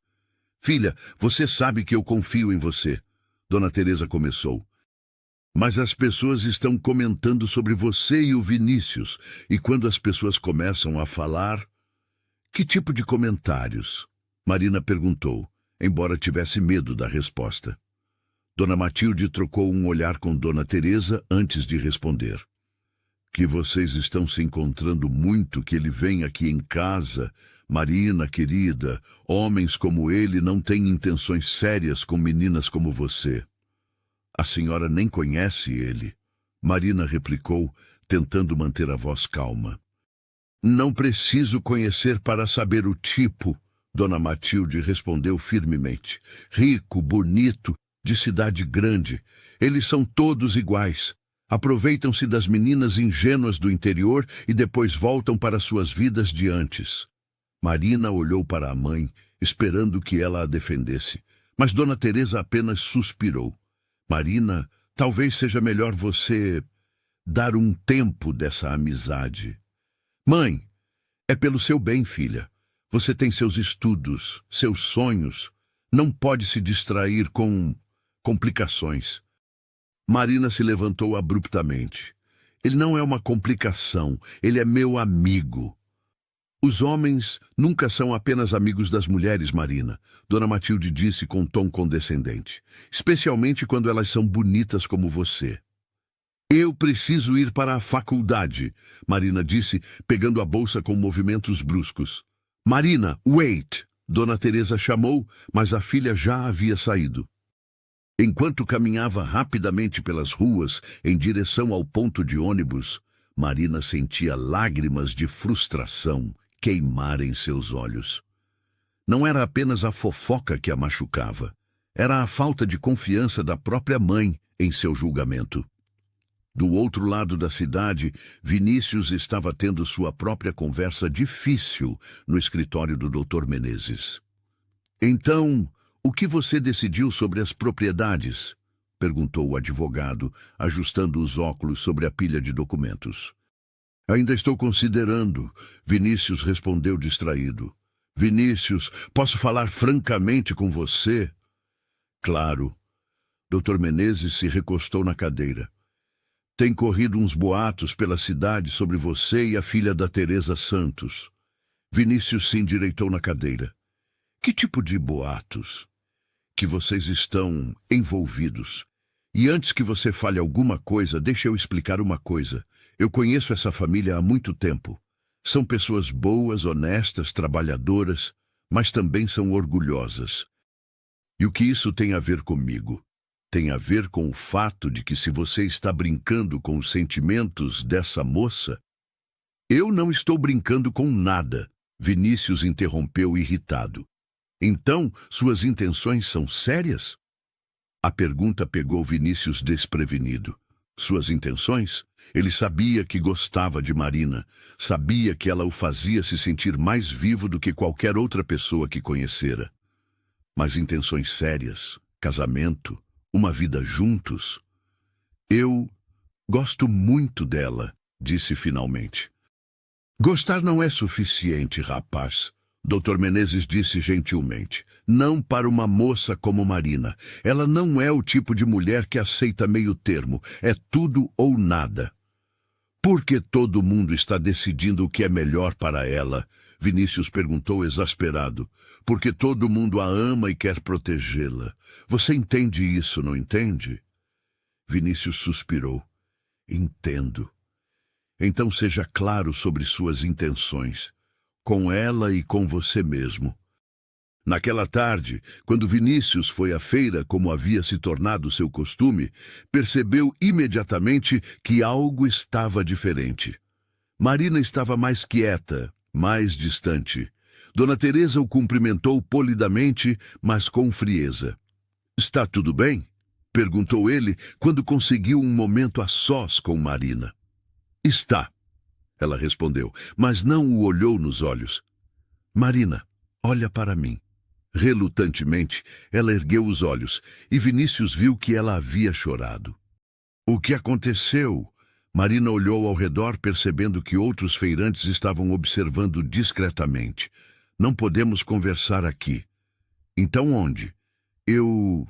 Filha, você sabe que eu confio em você. Dona Teresa começou. Mas as pessoas estão comentando sobre você e o Vinícius, e quando as pessoas começam a falar... Que tipo de comentários? Marina perguntou, embora tivesse medo da resposta. Dona Matilde trocou um olhar com Dona Teresa antes de responder. Que vocês estão se encontrando muito, que ele vem aqui em casa. Marina, querida, homens como ele não têm intenções sérias com meninas como você. A senhora nem conhece ele, Marina replicou, tentando manter a voz calma. Não preciso conhecer para saber o tipo, Dona Matilde respondeu firmemente. Rico, bonito, de cidade grande. Eles são todos iguais. Aproveitam-se das meninas ingênuas do interior e depois voltam para suas vidas de antes. Marina olhou para a mãe, esperando que ela a defendesse, mas Dona Teresa apenas suspirou. Marina, talvez seja melhor você dar um tempo dessa amizade. Mãe, é pelo seu bem, filha. Você tem seus estudos, seus sonhos. Não pode se distrair com complicações. Marina se levantou abruptamente. Ele não é uma complicação, ele é meu amigo. Os homens nunca são apenas amigos das mulheres, Marina, Dona Matilde disse com tom condescendente, especialmente quando elas são bonitas como você. Eu preciso ir para a faculdade, Marina disse, pegando a bolsa com movimentos bruscos. Marina, wait! Dona Teresa chamou, mas a filha já havia saído. Enquanto caminhava rapidamente pelas ruas em direção ao ponto de ônibus, Marina sentia lágrimas de frustração queimar em seus olhos. Não era apenas a fofoca que a machucava, era a falta de confiança da própria mãe em seu julgamento. Do outro lado da cidade, Vinícius estava tendo sua própria conversa difícil no escritório do Dr. Menezes. Então, o que você decidiu sobre as propriedades? Perguntou o advogado, ajustando os óculos sobre a pilha de documentos. Ainda estou considerando, Vinícius respondeu distraído. Vinícius, posso falar francamente com você? Claro. Dr. Menezes se recostou na cadeira. Tem corrido uns boatos pela cidade sobre você e a filha da Teresa Santos. Vinícius se endireitou na cadeira. Que tipo de boatos? Que vocês estão envolvidos. E antes que você fale alguma coisa, deixe eu explicar uma coisa. Eu conheço essa família há muito tempo. São pessoas boas, honestas, trabalhadoras, mas também são orgulhosas. E o que isso tem a ver comigo? Tem a ver com o fato de que se você está brincando com os sentimentos dessa moça... Eu não estou brincando com nada, Vinícius interrompeu irritado. Então, suas intenções são sérias? A pergunta pegou Vinícius desprevenido. Suas intenções? Ele sabia que gostava de Marina, sabia que ela o fazia se sentir mais vivo do que qualquer outra pessoa que conhecera. Mas intenções sérias, casamento, uma vida juntos? Eu gosto muito dela, disse finalmente. Gostar não é suficiente, rapaz. Dr. Menezes disse gentilmente. Não para uma moça como Marina. Ela não é o tipo de mulher que aceita meio termo. É tudo ou nada. Por que todo mundo está decidindo o que é melhor para ela? Vinícius perguntou exasperado. Porque todo mundo a ama e quer protegê-la. Você entende isso, não entende? Vinícius suspirou. Entendo. Então seja claro sobre suas intenções. Com ela e com você mesmo. Naquela tarde, quando Vinícius foi à feira como havia se tornado seu costume, percebeu imediatamente que algo estava diferente. Marina estava mais quieta, mais distante. Dona Teresa o cumprimentou polidamente, mas com frieza. Está tudo bem? Perguntou ele quando conseguiu um momento a sós com Marina. Está. Ela respondeu, mas não o olhou nos olhos. Marina, olha para mim. Relutantemente, ela ergueu os olhos e Vinícius viu que ela havia chorado. O que aconteceu? Marina olhou ao redor, percebendo que outros feirantes estavam observando discretamente. Não podemos conversar aqui. Então onde? Eu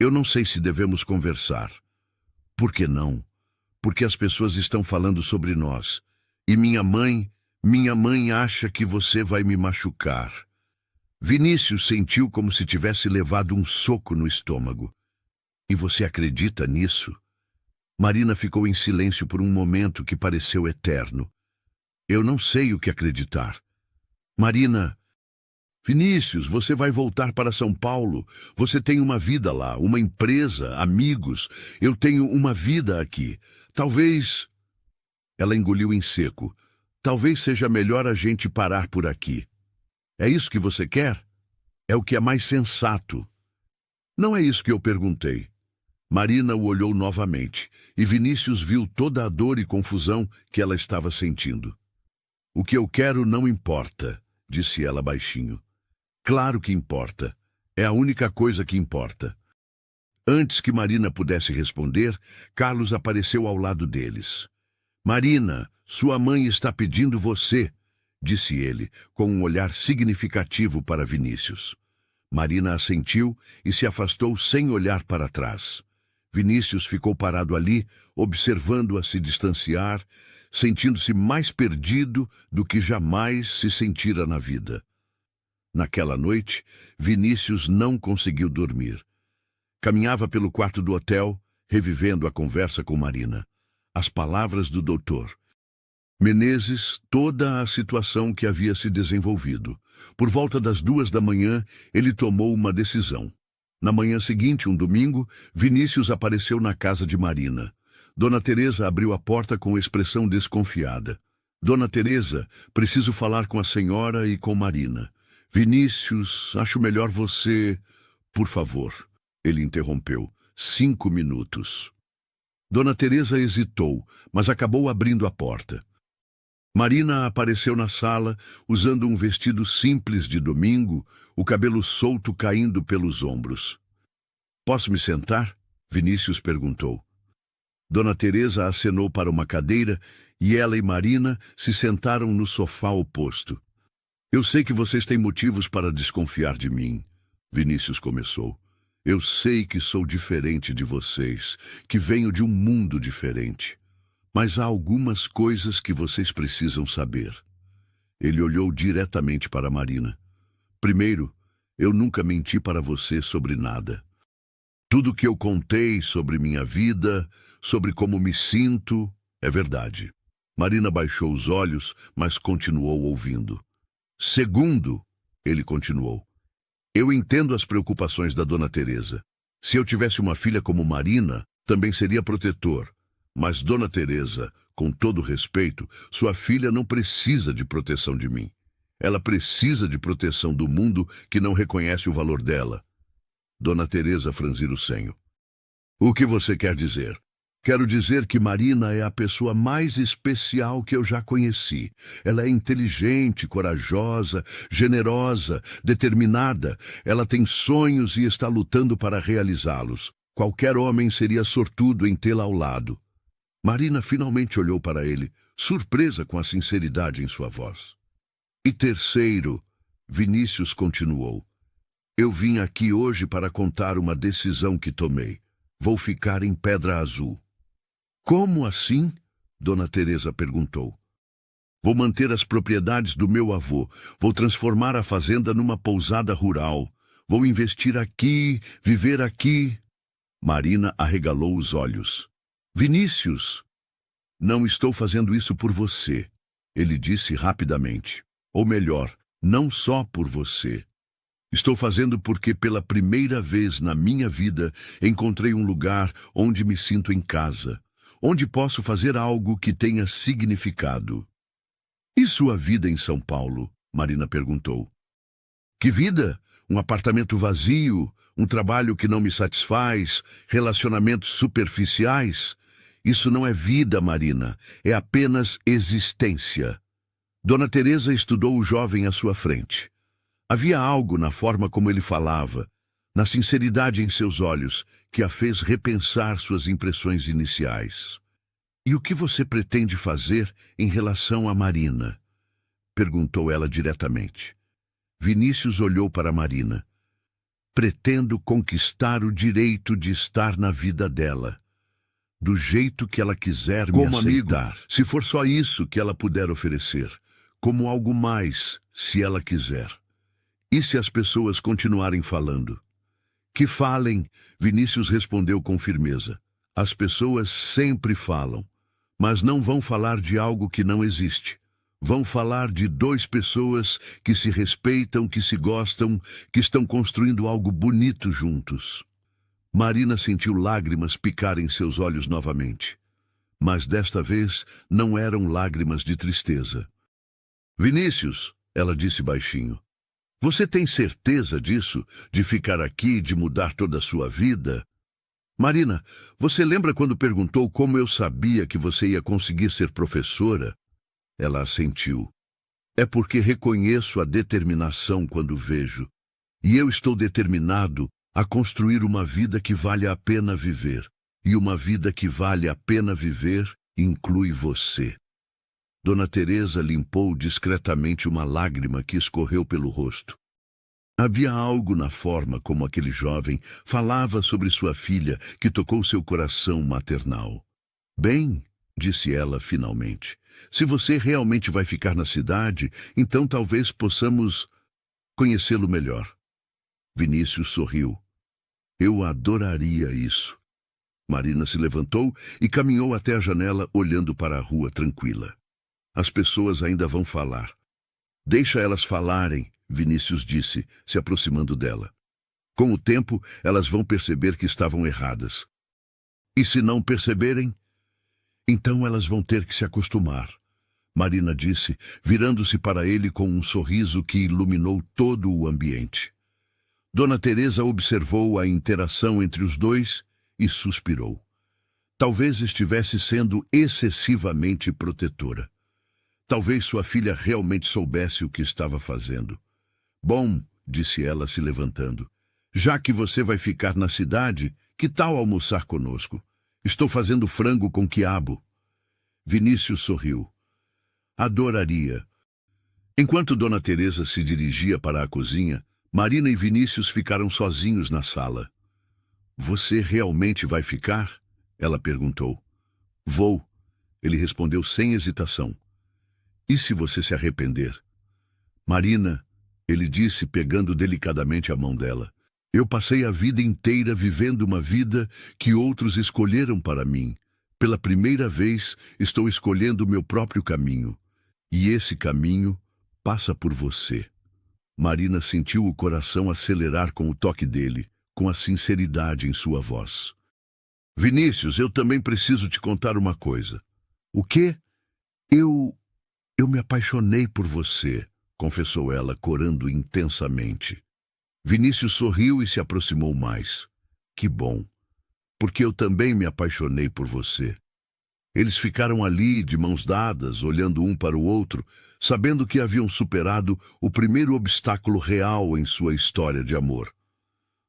não sei se devemos conversar. Por que não? Porque as pessoas estão falando sobre nós. E minha mãe acha que você vai me machucar. Vinícius sentiu como se tivesse levado um soco no estômago. E você acredita nisso? Marina ficou em silêncio por um momento que pareceu eterno. Eu não sei o que acreditar. Marina... Vinícius, você vai voltar para São Paulo. Você tem uma vida lá, uma empresa, amigos. Eu tenho uma vida aqui. Talvez... Ela engoliu em seco. Talvez seja melhor a gente parar por aqui. É isso que você quer? É o que é mais sensato. Não é isso que eu perguntei. Marina o olhou novamente, e Vinícius viu toda a dor e confusão que ela estava sentindo. O que eu quero não importa, disse ela baixinho. Claro que importa. É a única coisa que importa. Antes que Marina pudesse responder, Carlos apareceu ao lado deles. Marina, sua mãe está pedindo você, disse ele, com um olhar significativo para Vinícius. Marina assentiu e se afastou sem olhar para trás. Vinícius ficou parado ali, observando-a se distanciar, sentindo-se mais perdido do que jamais se sentira na vida. Naquela noite, Vinícius não conseguiu dormir. Caminhava pelo quarto do hotel, revivendo a conversa com Marina. As palavras do doutor Menezes, toda a situação que havia se desenvolvido. Por volta das 2 da manhã, ele tomou uma decisão. Na manhã seguinte, um domingo, Vinícius apareceu na casa de Marina. Dona Teresa abriu a porta com expressão desconfiada. Dona Teresa, preciso falar com a senhora e com Marina. Vinícius, acho melhor você... Por favor, ele interrompeu. 5 minutos. Dona Teresa hesitou, mas acabou abrindo a porta. Marina apareceu na sala, usando um vestido simples de domingo, o cabelo solto caindo pelos ombros. Posso me sentar? Vinícius perguntou. Dona Teresa acenou para uma cadeira e ela e Marina se sentaram no sofá oposto. Eu sei que vocês têm motivos para desconfiar de mim, Vinícius começou. Eu sei que sou diferente de vocês, que venho de um mundo diferente. Mas há algumas coisas que vocês precisam saber. Ele olhou diretamente para Marina. Primeiro, eu nunca menti para você sobre nada. Tudo que eu contei sobre minha vida, sobre como me sinto, é verdade. Marina baixou os olhos, mas continuou ouvindo. Segundo, ele continuou, eu entendo as preocupações da Dona Teresa. Se eu tivesse uma filha como Marina, também seria protetor. Mas Dona Teresa, com todo respeito, sua filha não precisa de proteção de mim. Ela precisa de proteção do mundo que não reconhece o valor dela. Dona Teresa franziu o senho. O que você quer dizer? Quero dizer que Marina é a pessoa mais especial que eu já conheci. Ela é inteligente, corajosa, generosa, determinada. Ela tem sonhos e está lutando para realizá-los. Qualquer homem seria sortudo em tê-la ao lado. Marina finalmente olhou para ele, surpresa com a sinceridade em sua voz. E terceiro, Vinícius continuou. Eu vim aqui hoje para contar uma decisão que tomei. Vou ficar em Pedra Azul. Como assim? Dona Teresa perguntou. Vou manter as propriedades do meu avô. Vou transformar a fazenda numa pousada rural. Vou investir aqui, viver aqui. Marina arregalou os olhos. Vinícius, não estou fazendo isso por você, ele disse rapidamente. Ou melhor, não só por você. Estou fazendo porque pela primeira vez na minha vida encontrei um lugar onde me sinto em casa, onde posso fazer algo que tenha significado. E sua vida em São Paulo? Marina perguntou. Que vida? Um apartamento vazio, um trabalho que não me satisfaz, relacionamentos superficiais? Isso não é vida, Marina, é apenas existência. Dona Teresa estudou o jovem à sua frente. Havia algo na forma como ele falava, na sinceridade em seus olhos, que a fez repensar suas impressões iniciais. E o que você pretende fazer em relação a Marina? Perguntou ela diretamente. Vinícius olhou para Marina. Pretendo conquistar o direito de estar na vida dela, do jeito que ela quiser me aceitar. Amigo, se for só isso que ela puder oferecer, como algo mais, se ela quiser. E se as pessoas continuarem falando? Que falem, Vinícius respondeu com firmeza. As pessoas sempre falam, mas não vão falar de algo que não existe. Vão falar de duas pessoas que se respeitam, que se gostam, que estão construindo algo bonito juntos. Marina sentiu lágrimas picarem seus olhos novamente. Mas desta vez não eram lágrimas de tristeza. Vinícius, ela disse baixinho, você tem certeza disso, de ficar aqui, de mudar toda a sua vida? Marina, você lembra quando perguntou como eu sabia que você ia conseguir ser professora? Ela assentiu. É porque reconheço a determinação quando vejo. E eu estou determinado a construir uma vida que vale a pena viver. E uma vida que vale a pena viver inclui você. Dona Teresa limpou discretamente uma lágrima que escorreu pelo rosto. Havia algo na forma como aquele jovem falava sobre sua filha que tocou seu coração maternal. Bem, disse ela finalmente, se você realmente vai ficar na cidade, então talvez possamos conhecê-lo melhor. Vinícius sorriu. Eu adoraria isso. Marina se levantou e caminhou até a janela, olhando para a rua tranquila. As pessoas ainda vão falar. Deixa elas falarem, Vinícius disse, se aproximando dela. Com o tempo, elas vão perceber que estavam erradas. E se não perceberem? Então elas vão ter que se acostumar, Marina disse, virando-se para ele com um sorriso que iluminou todo o ambiente. Dona Teresa observou a interação entre os dois e suspirou. Talvez estivesse sendo excessivamente protetora. Talvez sua filha realmente soubesse o que estava fazendo. Bom, disse ela se levantando, já que você vai ficar na cidade, que tal almoçar conosco? Estou fazendo frango com quiabo. Vinícius sorriu. Adoraria. Enquanto Dona Teresa se dirigia para a cozinha, Marina e Vinícius ficaram sozinhos na sala. Você realmente vai ficar? Ela perguntou. Vou, ele respondeu sem hesitação. E se você se arrepender? Marina, ele disse pegando delicadamente a mão dela, eu passei a vida inteira vivendo uma vida que outros escolheram para mim. Pela primeira vez, estou escolhendo o meu próprio caminho. E esse caminho passa por você. Marina sentiu o coração acelerar com o toque dele, com a sinceridade em sua voz. Vinícius, eu também preciso te contar uma coisa. O quê? Eu me apaixonei por você, confessou ela, corando intensamente. Vinícius sorriu e se aproximou mais. Que bom, porque eu também me apaixonei por você. Eles ficaram ali, de mãos dadas, olhando um para o outro, sabendo que haviam superado o primeiro obstáculo real em sua história de amor.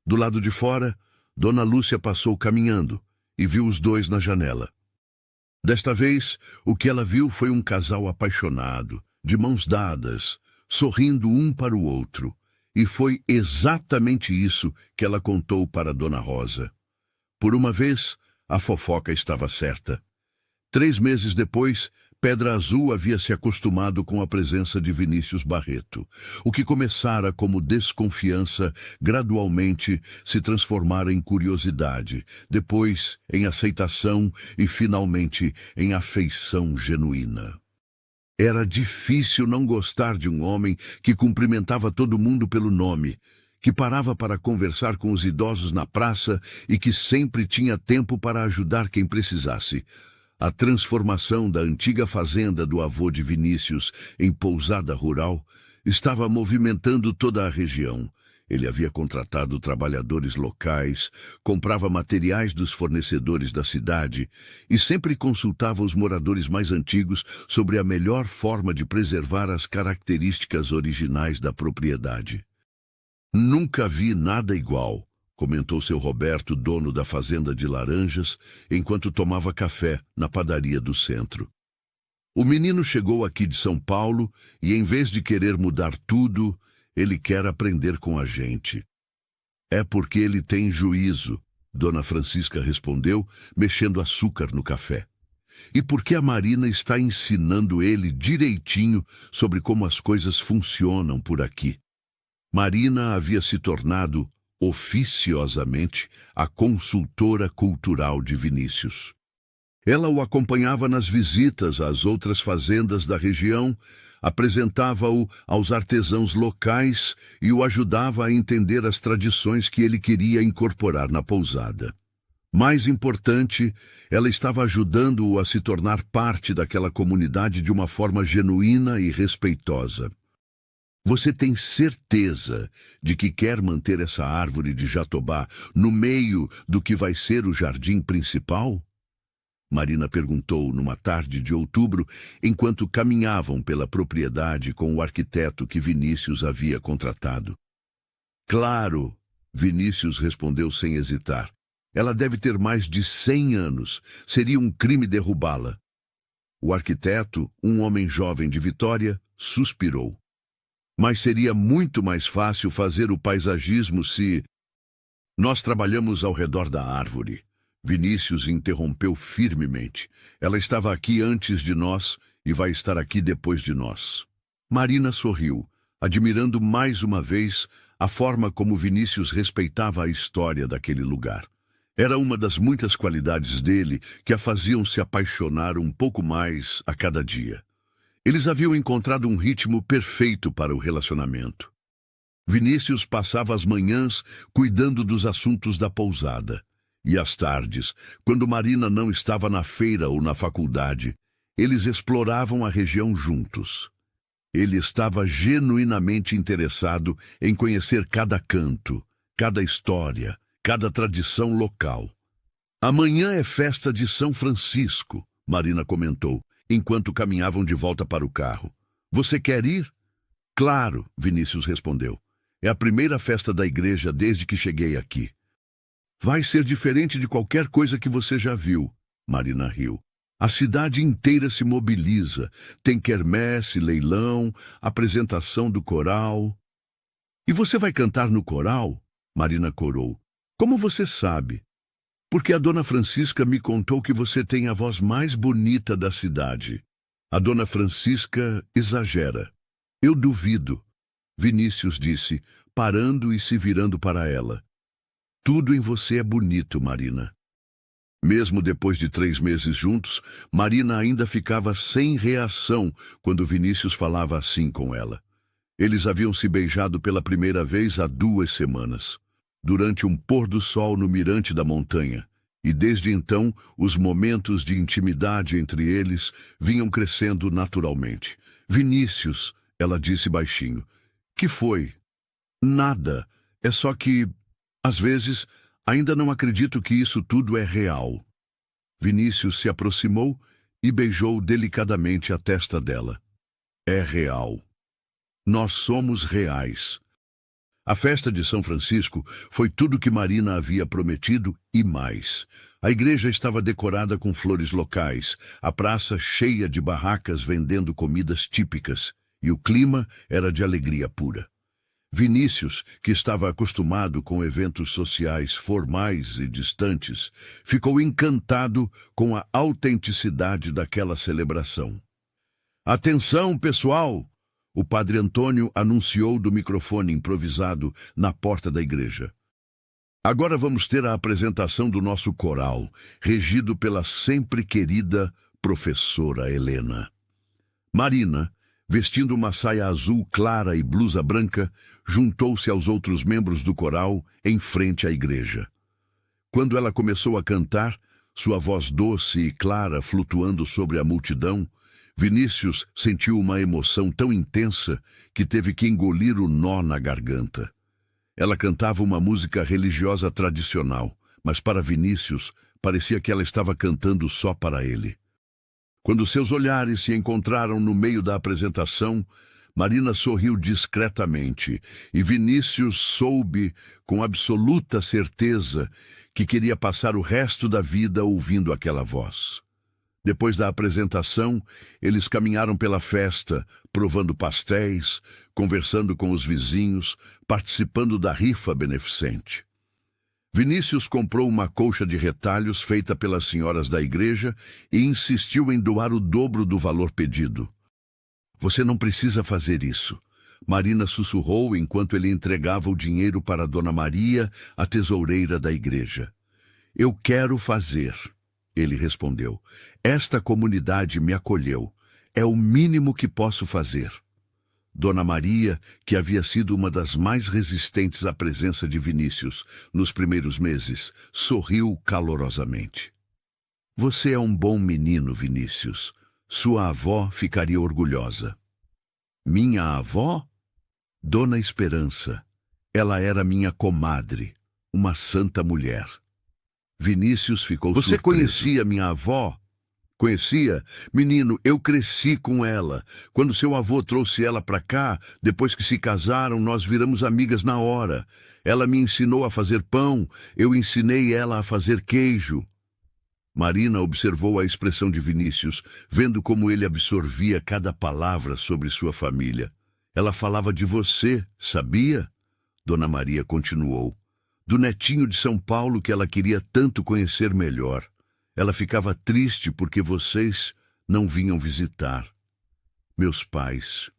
Do lado de fora, Dona Lúcia passou caminhando e viu os dois na janela. Desta vez, o que ela viu foi um casal apaixonado, de mãos dadas, sorrindo um para o outro. E foi exatamente isso que ela contou para Dona Rosa. Por uma vez, a fofoca estava certa. 3 meses depois, Pedra Azul havia se acostumado com a presença de Vinícius Barreto. O que começara como desconfiança, gradualmente se transformara em curiosidade, depois em aceitação e, finalmente, em afeição genuína. Era difícil não gostar de um homem que cumprimentava todo mundo pelo nome, que parava para conversar com os idosos na praça e que sempre tinha tempo para ajudar quem precisasse. A transformação da antiga fazenda do avô de Vinícius em pousada rural estava movimentando toda a região. Ele havia contratado trabalhadores locais, comprava materiais dos fornecedores da cidade e sempre consultava os moradores mais antigos sobre a melhor forma de preservar as características originais da propriedade. Nunca vi nada igual, comentou seu Roberto, dono da fazenda de laranjas, enquanto tomava café na padaria do centro. O menino chegou aqui de São Paulo e, em vez de querer mudar tudo, ele quer aprender com a gente. É porque ele tem juízo, Dona Francisca respondeu, mexendo açúcar no café. E porque a Marina está ensinando ele direitinho sobre como as coisas funcionam por aqui. Marina havia se tornado, oficiosamente, a consultora cultural de Vinícius. Ela o acompanhava nas visitas às outras fazendas da região, apresentava-o aos artesãos locais e o ajudava a entender as tradições que ele queria incorporar na pousada. Mais importante, ela estava ajudando-o a se tornar parte daquela comunidade de uma forma genuína e respeitosa. Você tem certeza de que quer manter essa árvore de jatobá no meio do que vai ser o jardim principal? Marina perguntou numa tarde de outubro, enquanto caminhavam pela propriedade com o arquiteto que Vinícius havia contratado. Claro, Vinícius respondeu sem hesitar. Ela deve ter mais de 100 anos. Seria um crime derrubá-la. O arquiteto, um homem jovem de Vitória, suspirou. Mas seria muito mais fácil fazer o paisagismo se... Nós trabalhamos ao redor da árvore. Vinícius interrompeu firmemente. Ela estava aqui antes de nós e vai estar aqui depois de nós. Marina sorriu, admirando mais uma vez a forma como Vinícius respeitava a história daquele lugar. Era uma das muitas qualidades dele que a faziam se apaixonar um pouco mais a cada dia. Eles haviam encontrado um ritmo perfeito para o relacionamento. Vinícius passava as manhãs cuidando dos assuntos da pousada. E às tardes, quando Marina não estava na feira ou na faculdade, eles exploravam a região juntos. Ele estava genuinamente interessado em conhecer cada canto, cada história, cada tradição local. Amanhã é festa de São Francisco, Marina comentou, enquanto caminhavam de volta para o carro. Você quer ir? Claro, Vinícius respondeu. É a primeira festa da igreja desde que cheguei aqui. Vai ser diferente de qualquer coisa que você já viu, Marina riu. A cidade inteira se mobiliza. Tem quermesse, leilão, apresentação do coral. E você vai cantar no coral? Marina corou. Como você sabe? Porque a Dona Francisca me contou que você tem a voz mais bonita da cidade. A Dona Francisca exagera. Eu duvido, Vinícius disse, parando e se virando para ela. Tudo em você é bonito, Marina. Mesmo depois de 3 meses juntos, Marina ainda ficava sem reação quando Vinícius falava assim com ela. Eles haviam se beijado pela primeira vez há 2 semanas, durante um pôr do sol no mirante da montanha, e desde então os momentos de intimidade entre eles vinham crescendo naturalmente. Vinícius, ela disse baixinho. Que foi? Nada. É só que... Às vezes, ainda não acredito que isso tudo é real. Vinícius se aproximou e beijou delicadamente a testa dela. É real. Nós somos reais. A festa de São Francisco foi tudo que Marina havia prometido e mais. A igreja estava decorada com flores locais, a praça cheia de barracas vendendo comidas típicas, e o clima era de alegria pura. Vinícius, que estava acostumado com eventos sociais formais e distantes, ficou encantado com a autenticidade daquela celebração. Atenção, pessoal! O padre Antônio anunciou do microfone improvisado na porta da igreja. Agora vamos ter a apresentação do nosso coral, regido pela sempre querida professora Helena. Marina, vestindo uma saia azul clara e blusa branca, juntou-se aos outros membros do coral em frente à igreja. Quando ela começou a cantar, sua voz doce e clara flutuando sobre a multidão, Vinícius sentiu uma emoção tão intensa que teve que engolir o nó na garganta. Ela cantava uma música religiosa tradicional, mas para Vinícius parecia que ela estava cantando só para ele. Quando seus olhares se encontraram no meio da apresentação, Marina sorriu discretamente e Vinícius soube com absoluta certeza que queria passar o resto da vida ouvindo aquela voz. Depois da apresentação, eles caminharam pela festa, provando pastéis, conversando com os vizinhos, participando da rifa beneficente. Vinícius comprou uma colcha de retalhos feita pelas senhoras da igreja e insistiu em doar o dobro do valor pedido. Você não precisa fazer isso, Marina sussurrou enquanto ele entregava o dinheiro para Dona Maria, a tesoureira da igreja. Eu quero fazer, ele respondeu. Esta comunidade me acolheu. É o mínimo que posso fazer. Dona Maria, que havia sido uma das mais resistentes à presença de Vinícius nos primeiros meses, sorriu calorosamente. Você é um bom menino, Vinícius. Sua avó ficaria orgulhosa. Minha avó? Dona Esperança. Ela era minha comadre, uma santa mulher. Vinícius ficou surpreso. Você conhecia minha avó? Conhecia? Menino, eu cresci com ela. Quando seu avô trouxe ela para cá, depois que se casaram, nós viramos amigas na hora. Ela me ensinou a fazer pão, eu ensinei ela a fazer queijo. Marina observou a expressão de Vinícius, vendo como ele absorvia cada palavra sobre sua família. Ela falava de você, sabia? Dona Maria continuou. Do netinho de São Paulo que ela queria tanto conhecer melhor. Ela ficava triste porque vocês não vinham visitar. Meus pais.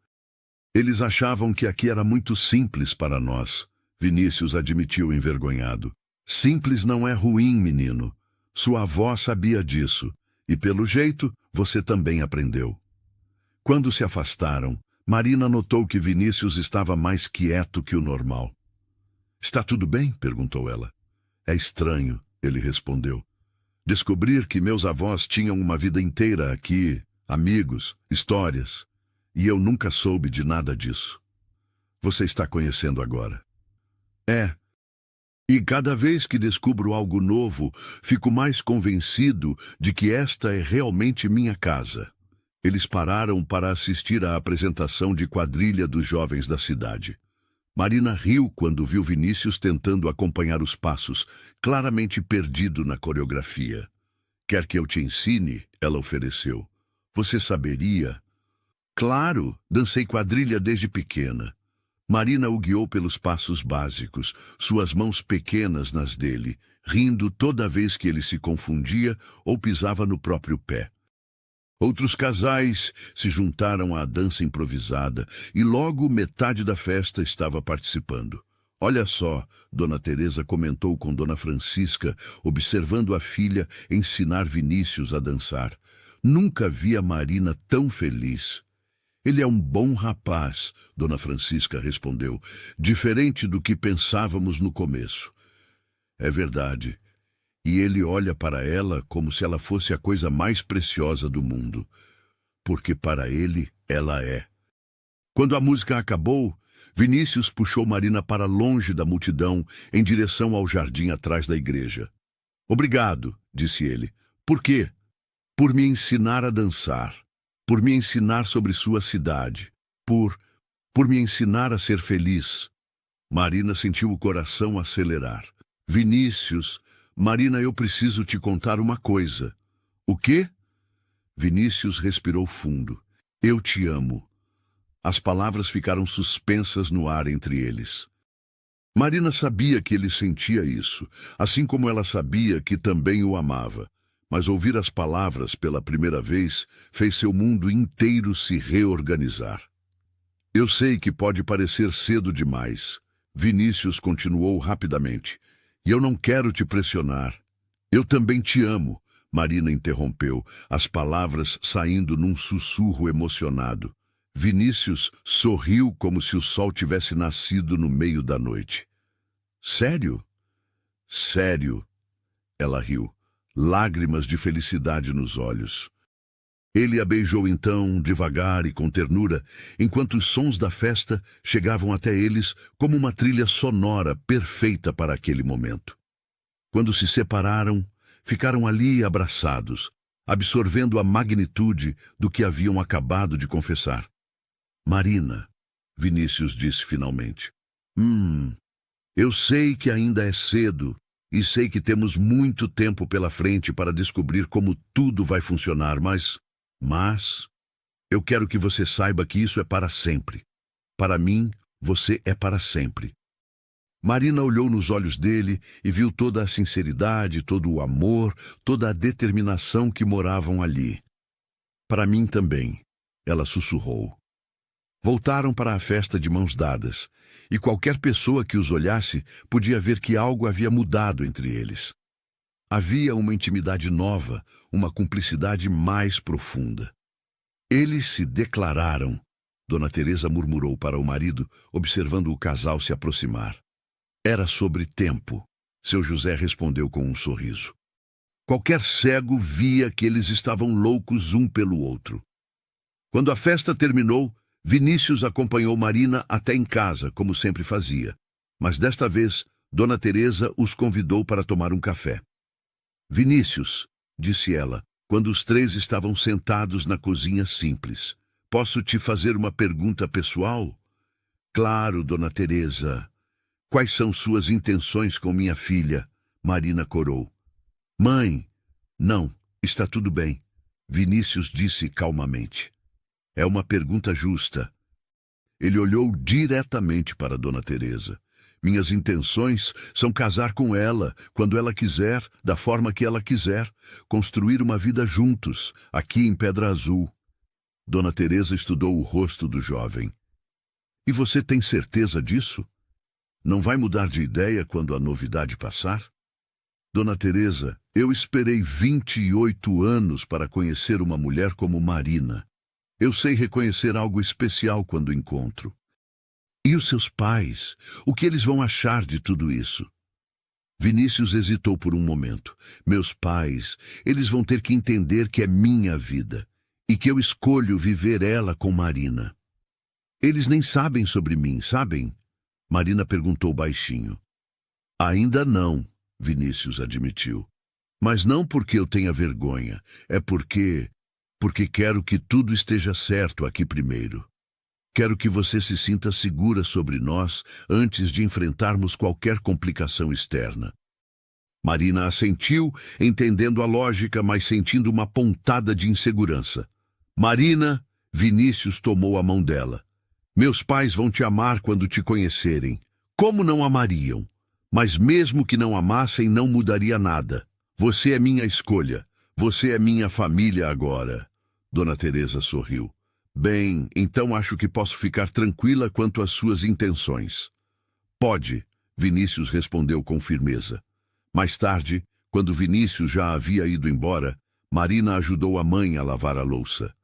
Eles achavam que aqui era muito simples para nós, Vinícius admitiu envergonhado. Simples não é ruim, menino. Sua avó sabia disso, e pelo jeito você também aprendeu. Quando se afastaram, Marina notou que Vinícius estava mais quieto que o normal. Está tudo bem? Perguntou ela. É estranho, ele respondeu. Descobrir que meus avós tinham uma vida inteira aqui, amigos, histórias, e eu nunca soube de nada disso. Você está conhecendo agora. É. E cada vez que descubro algo novo, fico mais convencido de que esta é realmente minha casa. Eles pararam para assistir à apresentação de quadrilha dos jovens da cidade. Marina riu quando viu Vinícius tentando acompanhar os passos, claramente perdido na coreografia. Quer que eu te ensine? Ela ofereceu. Você saberia? Claro, dancei quadrilha desde pequena. Marina o guiou pelos passos básicos, suas mãos pequenas nas dele, rindo toda vez que ele se confundia ou pisava no próprio pé. Outros casais se juntaram à dança improvisada e logo metade da festa estava participando. Olha só, Dona Teresa comentou com Dona Francisca, observando a filha ensinar Vinícius a dançar. Nunca vi a Marina tão feliz. Ele é um bom rapaz, Dona Francisca respondeu, diferente do que pensávamos no começo. É verdade. E ele olha para ela como se ela fosse a coisa mais preciosa do mundo, porque para ele ela é. Quando a música acabou, Vinícius puxou Marina para longe da multidão, em direção ao jardim atrás da igreja. Obrigado, disse ele. Por quê? Por me ensinar a dançar, por me ensinar sobre sua cidade, por me ensinar a ser feliz. Marina sentiu o coração acelerar. Vinícius, Marina, eu preciso te contar uma coisa. O quê? Vinícius respirou fundo. Eu te amo. As palavras ficaram suspensas no ar entre eles. Marina sabia que ele sentia isso, assim como ela sabia que também o amava. Mas ouvir as palavras pela primeira vez fez seu mundo inteiro se reorganizar. Eu sei que pode parecer cedo demais. Vinícius continuou rapidamente. E eu não quero te pressionar. Eu também te amo, Marina interrompeu, as palavras saindo num sussurro emocionado. Vinícius sorriu como se o sol tivesse nascido no meio da noite. Sério? Sério, ela riu, lágrimas de felicidade nos olhos. Ele a beijou então, devagar e com ternura, enquanto os sons da festa chegavam até eles como uma trilha sonora perfeita para aquele momento. Quando se separaram, ficaram ali abraçados, absorvendo a magnitude do que haviam acabado de confessar. Marina, Vinícius disse finalmente. Eu sei que ainda é cedo e sei que temos muito tempo pela frente para descobrir como tudo vai funcionar, mas eu quero que você saiba que isso é para sempre. Para mim, você é para sempre. Marina olhou nos olhos dele e viu toda a sinceridade, todo o amor, toda a determinação que moravam ali. Para mim também, ela sussurrou. Voltaram para a festa de mãos dadas, e qualquer pessoa que os olhasse podia ver que algo havia mudado entre eles. Havia uma intimidade nova, uma cumplicidade mais profunda. Eles se declararam, Dona Teresa murmurou para o marido, observando o casal se aproximar. Era sobre tempo, seu José respondeu com um sorriso. Qualquer cego via que eles estavam loucos um pelo outro. Quando a festa terminou, Vinícius acompanhou Marina até em casa, como sempre fazia. Mas desta vez, Dona Teresa os convidou para tomar um café. Vinícius, disse ela, quando os três estavam sentados na cozinha simples. Posso te fazer uma pergunta pessoal? Claro, Dona Teresa. Quais são suas intenções com minha filha? Marina corou. Mãe, não, está tudo bem, Vinícius disse calmamente. É uma pergunta justa. Ele olhou diretamente para Dona Teresa. Minhas intenções são casar com ela, quando ela quiser, da forma que ela quiser, construir uma vida juntos, aqui em Pedra Azul. Dona Teresa estudou o rosto do jovem. E você tem certeza disso? Não vai mudar de ideia quando a novidade passar? Dona Teresa, eu esperei 28 anos para conhecer uma mulher como Marina. Eu sei reconhecer algo especial quando encontro. E os seus pais? O que eles vão achar de tudo isso? Vinícius hesitou por um momento. Meus pais, eles vão ter que entender que é minha vida e que eu escolho viver ela com Marina. Eles nem sabem sobre mim, sabem? Marina perguntou baixinho. Ainda não, Vinícius admitiu. Mas não porque eu tenha vergonha, é porque quero que tudo esteja certo aqui primeiro. Quero que você se sinta segura sobre nós antes de enfrentarmos qualquer complicação externa. Marina assentiu, entendendo a lógica, mas sentindo uma pontada de insegurança. Marina, Vinícius tomou a mão dela. Meus pais vão te amar quando te conhecerem. Como não amariam? Mas mesmo que não amassem, não mudaria nada. Você é minha escolha. Você é minha família agora. Dona Teresa sorriu. Bem, então acho que posso ficar tranquila quanto às suas intenções. Pode, Vinícius respondeu com firmeza. Mais tarde, quando Vinícius já havia ido embora, Marina ajudou a mãe a lavar a louça.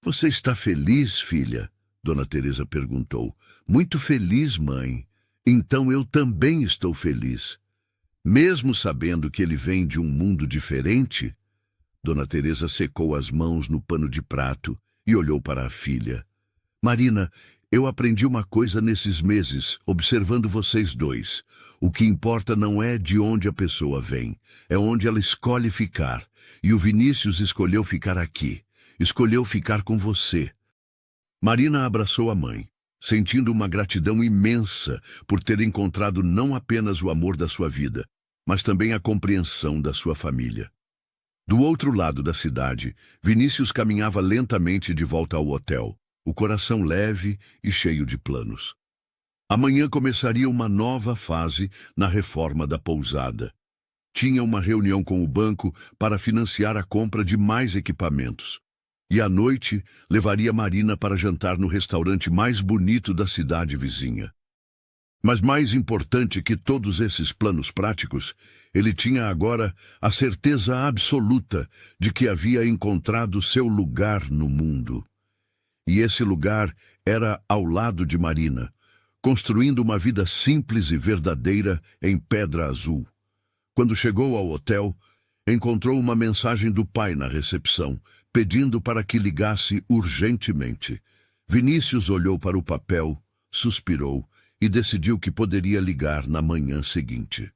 Você está feliz, filha? Dona Teresa perguntou. Muito feliz, mãe. Então eu também estou feliz. Mesmo sabendo que ele vem de um mundo diferente? Dona Teresa secou as mãos no pano de prato e olhou para a filha. Marina, eu aprendi uma coisa nesses meses, observando vocês dois. O que importa não é de onde a pessoa vem, é onde ela escolhe ficar. E o Vinícius escolheu ficar aqui. Escolheu ficar com você. Marina abraçou a mãe, sentindo uma gratidão imensa por ter encontrado não apenas o amor da sua vida, mas também a compreensão da sua família. Do outro lado da cidade, Vinícius caminhava lentamente de volta ao hotel, o coração leve e cheio de planos. Amanhã começaria uma nova fase na reforma da pousada. Tinha uma reunião com o banco para financiar a compra de mais equipamentos. E à noite, levaria Marina para jantar no restaurante mais bonito da cidade vizinha. Mas mais importante que todos esses planos práticos, ele tinha agora a certeza absoluta de que havia encontrado seu lugar no mundo. E esse lugar era ao lado de Marina, construindo uma vida simples e verdadeira em Pedra Azul. Quando chegou ao hotel, encontrou uma mensagem do pai na recepção, pedindo para que ligasse urgentemente. Vinícius olhou para o papel, suspirou e decidiu que poderia ligar na manhã seguinte.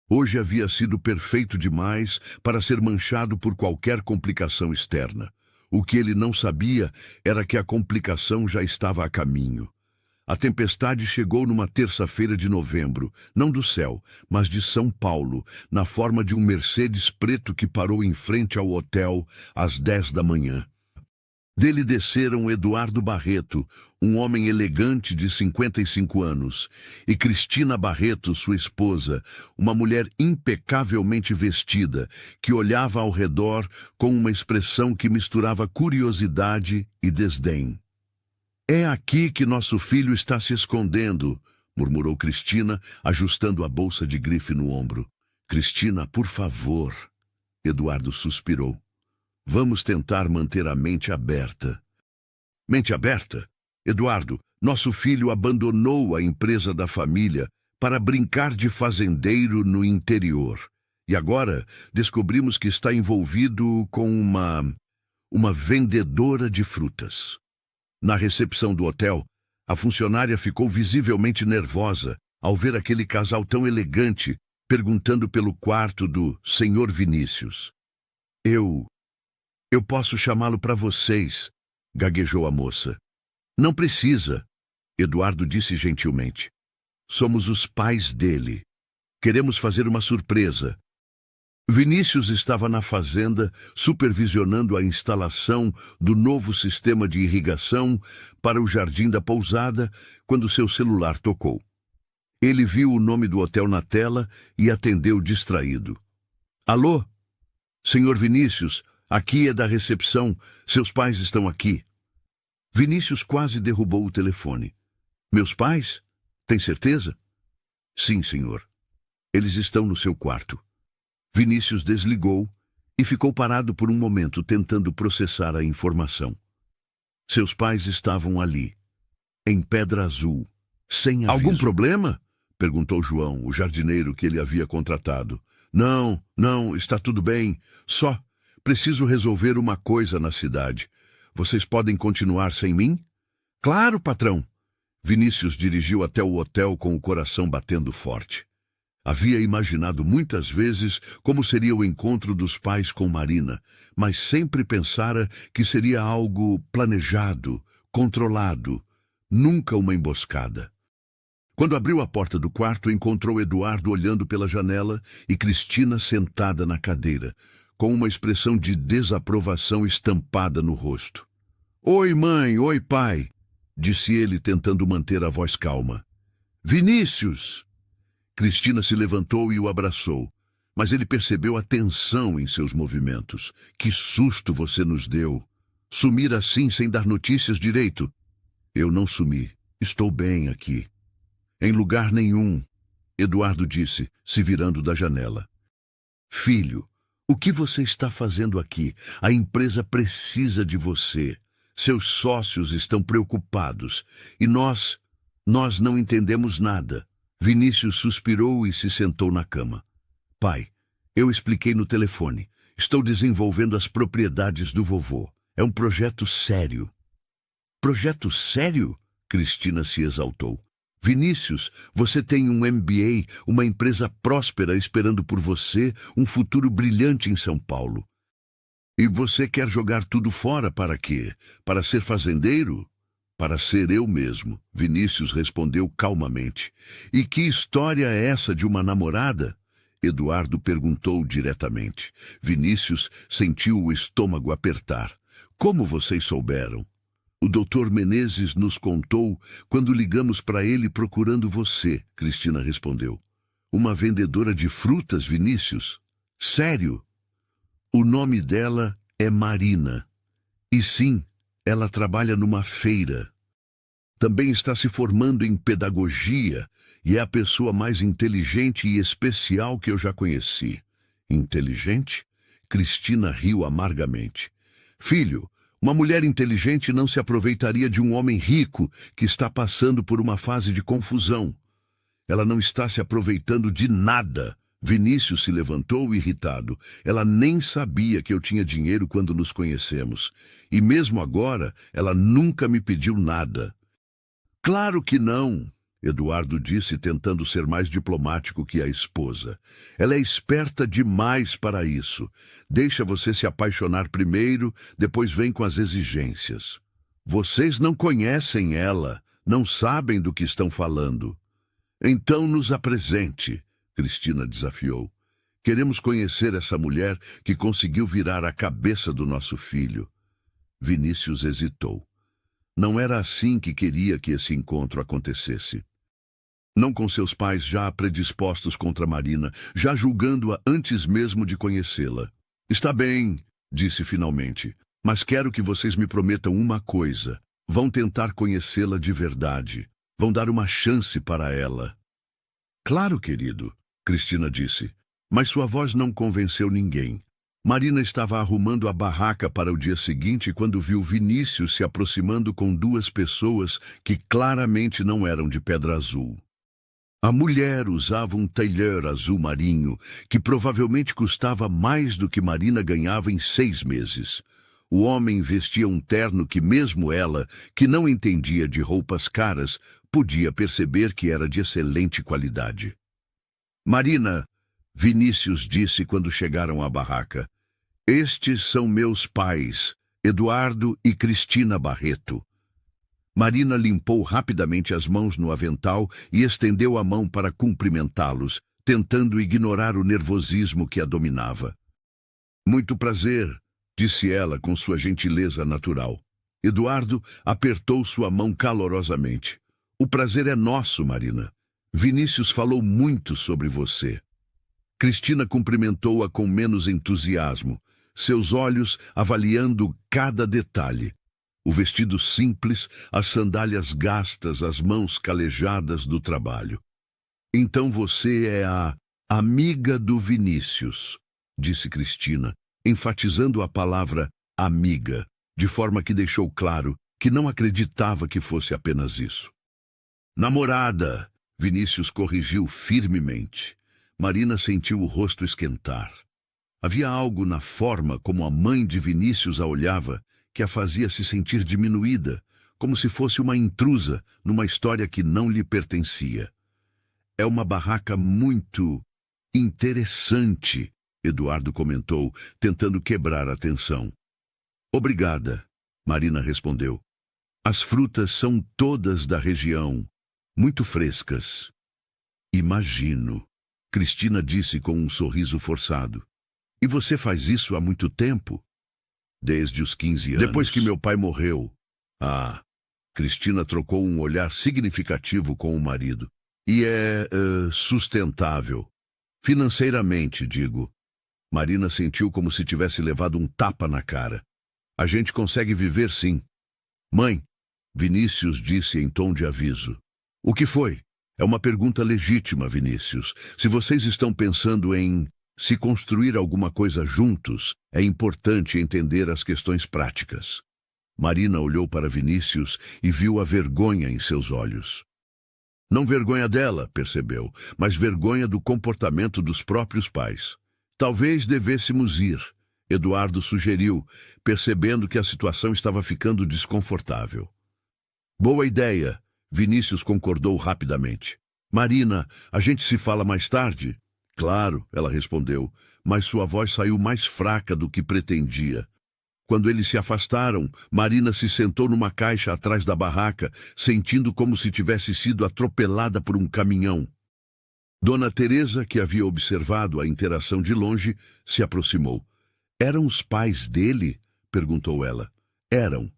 Hoje havia sido perfeito demais para ser manchado por qualquer complicação externa. O que ele não sabia era que a complicação já estava a caminho. A tempestade chegou numa terça-feira de novembro, não do céu, mas de São Paulo, na forma de um Mercedes preto que parou em frente ao hotel às 10 da manhã. Dele desceram Eduardo Barreto, um homem elegante de 55 anos, e Cristina Barreto, sua esposa, uma mulher impecavelmente vestida, que olhava ao redor com uma expressão que misturava curiosidade e desdém. "É aqui que nosso filho está se escondendo", murmurou Cristina, ajustando a bolsa de grife no ombro. "Cristina, por favor." Eduardo suspirou. "Vamos tentar manter a mente aberta." "Mente aberta? Eduardo, nosso filho abandonou a empresa da família para brincar de fazendeiro no interior. E agora descobrimos que está envolvido com uma vendedora de frutas." Na recepção do hotel, a funcionária ficou visivelmente nervosa ao ver aquele casal tão elegante perguntando pelo quarto do Sr. Vinícius. Eu posso chamá-lo para vocês", gaguejou a moça. "Não precisa", Eduardo disse gentilmente. "Somos os pais dele. Queremos fazer uma surpresa." Vinícius estava na fazenda supervisionando a instalação do novo sistema de irrigação para o jardim da pousada quando seu celular tocou. Ele viu o nome do hotel na tela e atendeu distraído. "Alô? Senhor Vinícius, aqui é da recepção. Seus pais estão aqui." Vinícius quase derrubou o telefone. "Meus pais? Tem certeza?" "Sim, senhor. Eles estão no seu quarto." Vinícius desligou e ficou parado por um momento tentando processar a informação. Seus pais estavam ali, em Pedra Azul, sem aviso. "Algum problema?" perguntou João, o jardineiro que ele havia contratado. Não, está tudo bem. Só preciso resolver uma coisa na cidade. Vocês podem continuar sem mim?" "Claro, patrão." Vinícius dirigiu até o hotel com o coração batendo forte. Havia imaginado muitas vezes como seria o encontro dos pais com Marina, mas sempre pensara que seria algo planejado, controlado, nunca uma emboscada. Quando abriu a porta do quarto, encontrou Eduardo olhando pela janela e Cristina sentada na cadeira, com uma expressão de desaprovação estampada no rosto. "Oi, mãe, oi, pai", disse ele tentando manter a voz calma. "Vinícius!" Cristina se levantou e o abraçou, mas ele percebeu a tensão em seus movimentos. "Que susto você nos deu! Sumir assim sem dar notícias direito." "Eu não sumi. Estou bem aqui." "Em lugar nenhum", Eduardo disse, se virando da janela. "Filho, o que você está fazendo aqui? A empresa precisa de você. Seus sócios estão preocupados. E nós não entendemos nada." Vinícius suspirou e se sentou na cama. "Pai, eu expliquei no telefone. Estou desenvolvendo as propriedades do vovô. É um projeto sério." "Projeto sério?" Cristina se exaltou. "Vinícius, você tem um MBA, uma empresa próspera esperando por você, um futuro brilhante em São Paulo. E você quer jogar tudo fora para quê? Para ser fazendeiro?" "Para ser eu mesmo", Vinícius respondeu calmamente. "E que história é essa de uma namorada?" Eduardo perguntou diretamente. Vinícius sentiu o estômago apertar. "Como vocês souberam?" "O Dr. Menezes nos contou quando ligamos para ele procurando você", Cristina respondeu. "Uma vendedora de frutas, Vinícius?" "Sério?" "O nome dela é Marina. E sim, ela trabalha numa feira. Também está se formando em pedagogia e é a pessoa mais inteligente e especial que eu já conheci." "Inteligente?" Cristina riu amargamente. "Filho, uma mulher inteligente não se aproveitaria de um homem rico que está passando por uma fase de confusão. Ela não está se aproveitando de nada." Vinícius se levantou irritado. "Ela nem sabia que eu tinha dinheiro quando nos conhecemos. E mesmo agora, ela nunca me pediu nada." "Claro que não." Eduardo disse, tentando ser mais diplomático que a esposa. Ela é esperta demais para isso. Deixa você se apaixonar primeiro, depois vem com as exigências. Vocês não conhecem ela, não sabem do que estão falando. Então nos apresente, Cristina desafiou. Queremos conhecer essa mulher que conseguiu virar a cabeça do nosso filho. Vinícius hesitou. Não era assim que queria que esse encontro acontecesse. Não com seus pais já predispostos contra Marina, já julgando-a antes mesmo de conhecê-la. Está bem, disse finalmente, mas quero que vocês me prometam uma coisa. Vão tentar conhecê-la de verdade. Vão dar uma chance para ela. Claro, querido, Cristina disse, mas sua voz não convenceu ninguém. Marina estava arrumando a barraca para o dia seguinte quando viu Vinícius se aproximando com duas pessoas que claramente não eram de Pedra Azul. A mulher usava um tailleur azul marinho, que provavelmente custava mais do que Marina ganhava em 6 meses. O homem vestia um terno que mesmo ela, que não entendia de roupas caras, podia perceber que era de excelente qualidade. Marina, Vinícius disse quando chegaram à barraca, estes são meus pais, Eduardo e Cristina Barreto. Marina limpou rapidamente as mãos no avental e estendeu a mão para cumprimentá-los, tentando ignorar o nervosismo que a dominava. Muito prazer, disse ela com sua gentileza natural. Eduardo apertou sua mão calorosamente. O prazer é nosso, Marina. Vinícius falou muito sobre você. Cristina cumprimentou-a com menos entusiasmo, seus olhos avaliando cada detalhe. O vestido simples, as sandálias gastas, as mãos calejadas do trabalho. Então você é a amiga do Vinícius, disse Cristina, enfatizando a palavra amiga, de forma que deixou claro que não acreditava que fosse apenas isso. Namorada, Vinícius corrigiu firmemente. Marina sentiu o rosto esquentar. Havia algo na forma como a mãe de Vinícius a olhava que a fazia se sentir diminuída, como se fosse uma intrusa numa história que não lhe pertencia. É uma barraca muito interessante, Eduardo comentou, tentando quebrar a tensão. Obrigada, Marina respondeu. As frutas são todas da região, muito frescas. Imagino, Cristina disse com um sorriso forçado. E você faz isso há muito tempo? Desde os 15 anos. Depois que meu pai morreu. Ah, Cristina trocou um olhar significativo com o marido. E é sustentável. Financeiramente, digo. Marina sentiu como se tivesse levado um tapa na cara. A gente consegue viver sim. Mãe, Vinícius disse em tom de aviso. O que foi? É uma pergunta legítima, Vinícius. Se vocês estão pensando em se construir alguma coisa juntos, é importante entender as questões práticas. Marina olhou para Vinícius e viu a vergonha em seus olhos. Não vergonha dela, percebeu, mas vergonha do comportamento dos próprios pais. Talvez devêssemos ir, Eduardo sugeriu, percebendo que a situação estava ficando desconfortável. Boa ideia, Vinícius concordou rapidamente. Marina, a gente se fala mais tarde? Claro, ela respondeu, mas sua voz saiu mais fraca do que pretendia. Quando eles se afastaram, Marina se sentou numa caixa atrás da barraca, sentindo como se tivesse sido atropelada por um caminhão. Dona Teresa, que havia observado a interação de longe, se aproximou. Eram os pais dele? Perguntou ela. Eram.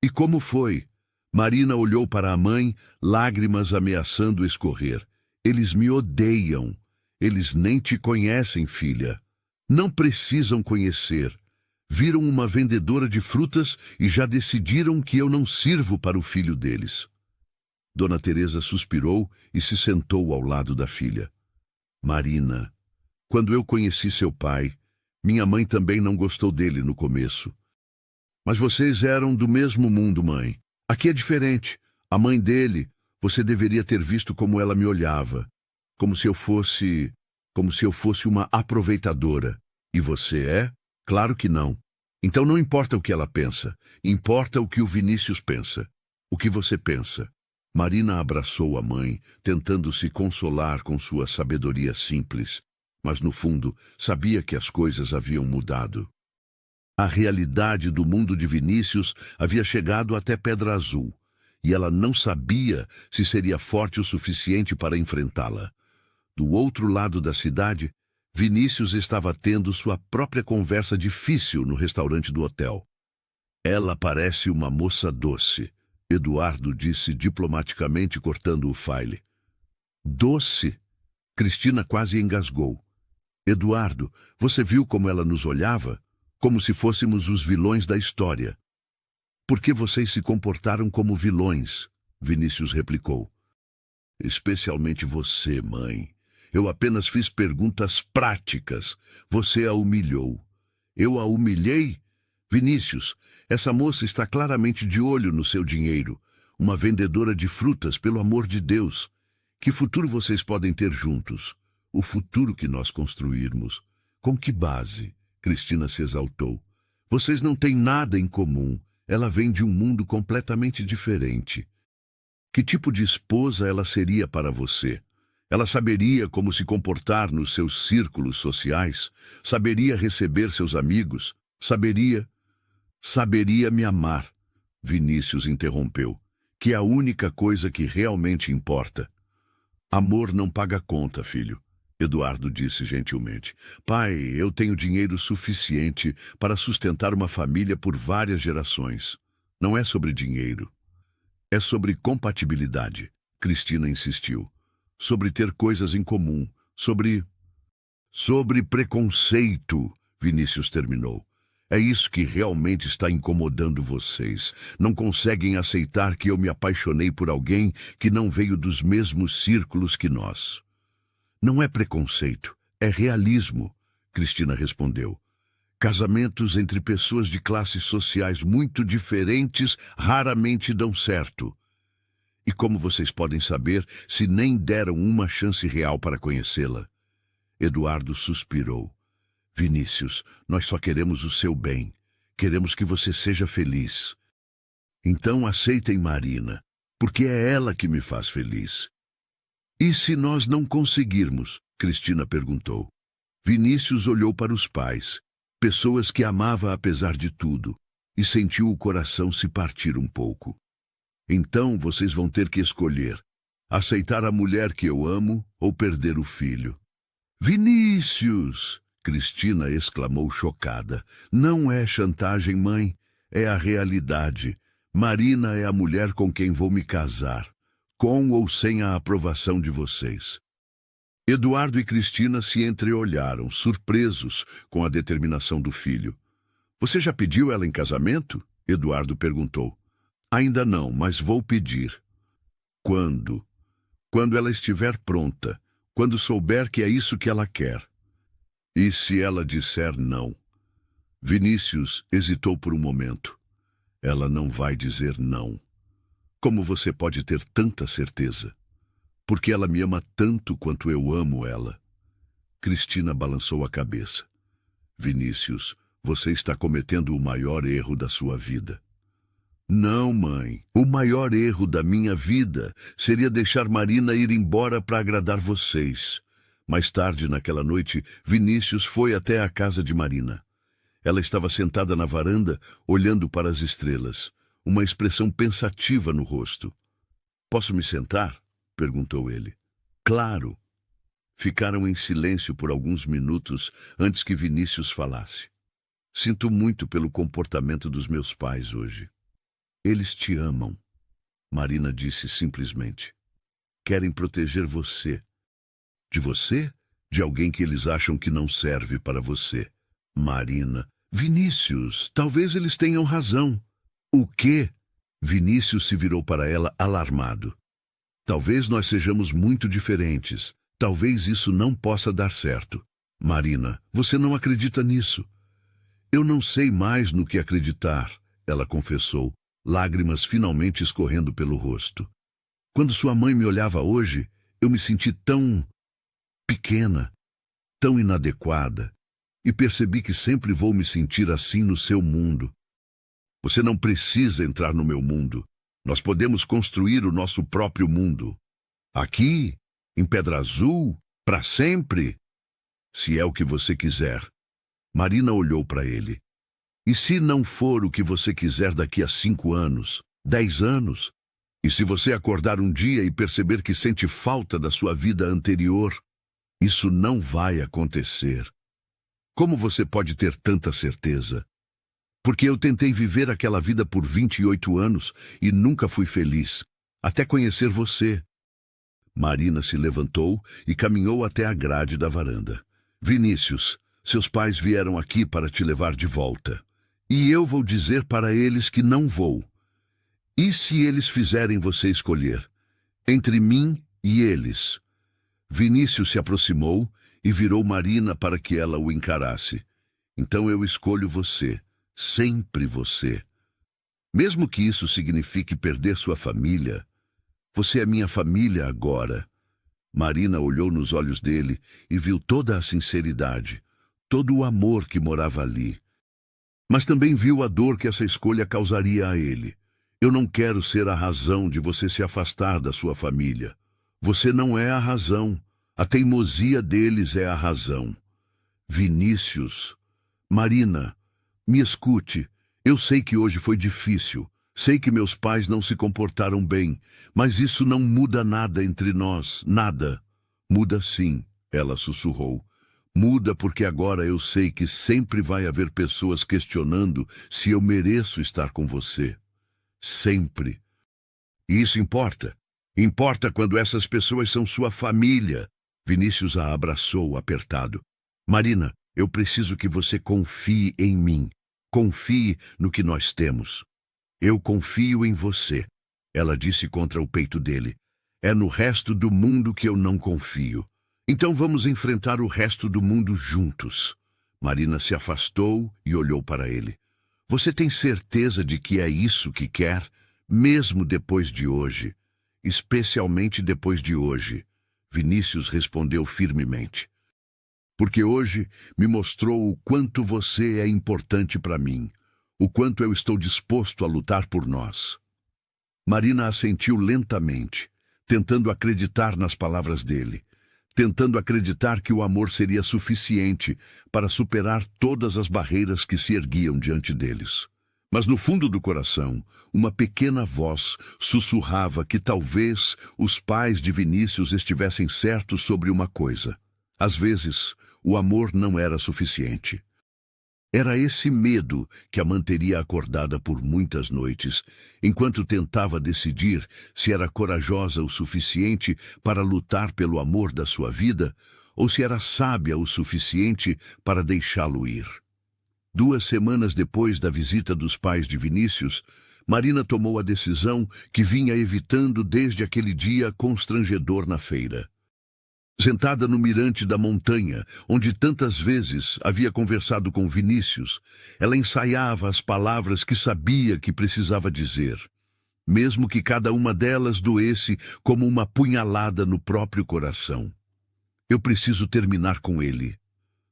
E como foi? Marina olhou para a mãe, lágrimas ameaçando escorrer. Eles me odeiam. Eles nem te conhecem, filha. Não precisam conhecer. Viram uma vendedora de frutas e já decidiram que eu não sirvo para o filho deles. Dona Teresa suspirou e se sentou ao lado da filha. Marina, quando eu conheci seu pai, minha mãe também não gostou dele no começo. Mas vocês eram do mesmo mundo, mãe. Aqui é diferente. A mãe dele, você deveria ter visto como ela me olhava. Como se eu fosse uma aproveitadora. E você é? Claro que não. Então não importa o que ela pensa. Importa o que o Vinícius pensa. O que você pensa. Marina abraçou a mãe, tentando se consolar com sua sabedoria simples, mas no fundo sabia que as coisas haviam mudado. A realidade do mundo de Vinícius havia chegado até Pedra Azul, e ela não sabia se seria forte o suficiente para enfrentá-la. Do outro lado da cidade, Vinícius estava tendo sua própria conversa difícil no restaurante do hotel. Ela parece uma moça doce, Eduardo disse diplomaticamente, cortando o file. Doce? Cristina quase engasgou. Eduardo, você viu como ela nos olhava? Como se fôssemos os vilões da história. Por que vocês se comportaram como vilões? Vinícius replicou. Especialmente você, mãe. Eu apenas fiz perguntas práticas. Você a humilhou. Eu a humilhei? Vinícius, essa moça está claramente de olho no seu dinheiro. Uma vendedora de frutas, pelo amor de Deus. Que futuro vocês podem ter juntos? O futuro que nós construirmos. Com que base? Cristina se exaltou. Vocês não têm nada em comum. Ela vem de um mundo completamente diferente. Que tipo de esposa ela seria para você? Ela saberia como se comportar nos seus círculos sociais? Saberia receber seus amigos? Saberia me amar. Vinícius interrompeu. Que é a única coisa que realmente importa. Amor não paga conta, filho. Eduardo disse gentilmente. Pai, eu tenho dinheiro suficiente para sustentar uma família por várias gerações. Não é sobre dinheiro. É sobre compatibilidade. Cristina insistiu. Sobre ter coisas em comum. Sobre preconceito, Vinícius terminou. É isso que realmente está incomodando vocês. Não conseguem aceitar que eu me apaixonei por alguém que não veio dos mesmos círculos que nós. Não é preconceito, é realismo, Cristina respondeu. Casamentos entre pessoas de classes sociais muito diferentes raramente dão certo. E como vocês podem saber, se nem deram uma chance real para conhecê-la? Eduardo suspirou. Vinícius, nós só queremos o seu bem. Queremos que você seja feliz. Então aceitem Marina, porque é ela que me faz feliz. E se nós não conseguirmos? Cristina perguntou. Vinícius olhou para os pais, pessoas que amava apesar de tudo, e sentiu o coração se partir um pouco. Então vocês vão ter que escolher, aceitar a mulher que eu amo ou perder o filho. Vinícius! Cristina exclamou chocada. Não é chantagem, mãe, é a realidade. Marina é a mulher com quem vou me casar. Com ou sem a aprovação de vocês. Eduardo e Cristina se entreolharam, surpresos com a determinação do filho. Você já pediu ela em casamento? Eduardo perguntou. Ainda não, mas vou pedir. Quando? Quando ela estiver pronta, quando souber que é isso que ela quer. E se ela disser não? Vinícius hesitou por um momento. Ela não vai dizer não. Como você pode ter tanta certeza? Porque ela me ama tanto quanto eu amo ela. Cristina balançou a cabeça. Vinícius, você está cometendo o maior erro da sua vida. Não, mãe. O maior erro da minha vida seria deixar Marina ir embora para agradar vocês. Mais tarde naquela noite, Vinícius foi até a casa de Marina. Ela estava sentada na varanda, olhando para as estrelas. Uma expressão pensativa no rosto. Posso me sentar? Perguntou ele. Claro. Ficaram em silêncio por alguns minutos antes que Vinícius falasse. Sinto muito pelo comportamento dos meus pais hoje. Eles te amam, Marina disse simplesmente. Querem proteger você. De você? De alguém que eles acham que não serve para você. Marina. Vinícius, talvez eles tenham razão. O quê? Vinícius se virou para ela alarmado. Talvez nós sejamos muito diferentes. Talvez isso não possa dar certo. Marina, você não acredita nisso. Eu não sei mais no que acreditar, ela confessou, lágrimas finalmente escorrendo pelo rosto. Quando sua mãe me olhava hoje, eu me senti tão pequena, tão inadequada, e percebi que sempre vou me sentir assim no seu mundo. Você não precisa entrar no meu mundo. Nós podemos construir o nosso próprio mundo. Aqui, em Pedra Azul, para sempre, se é o que você quiser. Marina olhou para ele. E se não for o que você quiser daqui a 5 anos, 10 anos? E se você acordar um dia e perceber que sente falta da sua vida anterior? Isso não vai acontecer. Como você pode ter tanta certeza? Porque eu tentei viver aquela vida por 28 anos e nunca fui feliz, até conhecer você. Marina se levantou e caminhou até a grade da varanda. Vinícius, seus pais vieram aqui para te levar de volta. E eu vou dizer para eles que não vou. E se eles fizerem você escolher? Entre mim e eles. Vinícius se aproximou e virou Marina para que ela o encarasse. Então eu escolho você, sempre você. Mesmo que isso signifique perder sua família, você é minha família agora. Marina olhou nos olhos dele e viu toda a sinceridade, todo o amor que morava ali. Mas também viu a dor que essa escolha causaria a ele. Eu não quero ser a razão de você se afastar da sua família. Você não é a razão. A teimosia deles é a razão. Vinícius, Marina, me escute. Eu sei que hoje foi difícil. Sei que meus pais não se comportaram bem, mas isso não muda nada entre nós, nada. Muda sim, ela sussurrou. Muda porque agora eu sei que sempre vai haver pessoas questionando se eu mereço estar com você. Sempre. E isso importa. Importa quando essas pessoas são sua família. Vinícius a abraçou, apertado. Marina, eu preciso que você confie em mim. Confie no que nós temos. Eu confio em você, ela disse contra o peito dele. É no resto do mundo que eu não confio. Então vamos enfrentar o resto do mundo juntos. Marina se afastou e olhou para ele. Você tem certeza de que é isso que quer, mesmo depois de hoje? Especialmente depois de hoje, Vinícius respondeu firmemente. Porque hoje me mostrou o quanto você é importante para mim, o quanto eu estou disposto a lutar por nós. Marina assentiu lentamente, tentando acreditar nas palavras dele, tentando acreditar que o amor seria suficiente para superar todas as barreiras que se erguiam diante deles. Mas no fundo do coração, uma pequena voz sussurrava que talvez os pais de Vinícius estivessem certos sobre uma coisa. Às vezes, o amor não era suficiente. Era esse medo que a manteria acordada por muitas noites, enquanto tentava decidir se era corajosa o suficiente para lutar pelo amor da sua vida ou se era sábia o suficiente para deixá-lo ir. 2 semanas depois da visita dos pais de Vinícius, Marina tomou a decisão que vinha evitando desde aquele dia constrangedor na feira. Sentada no mirante da montanha, onde tantas vezes havia conversado com Vinícius, ela ensaiava as palavras que sabia que precisava dizer, mesmo que cada uma delas doesse como uma punhalada no próprio coração. Eu preciso terminar com ele,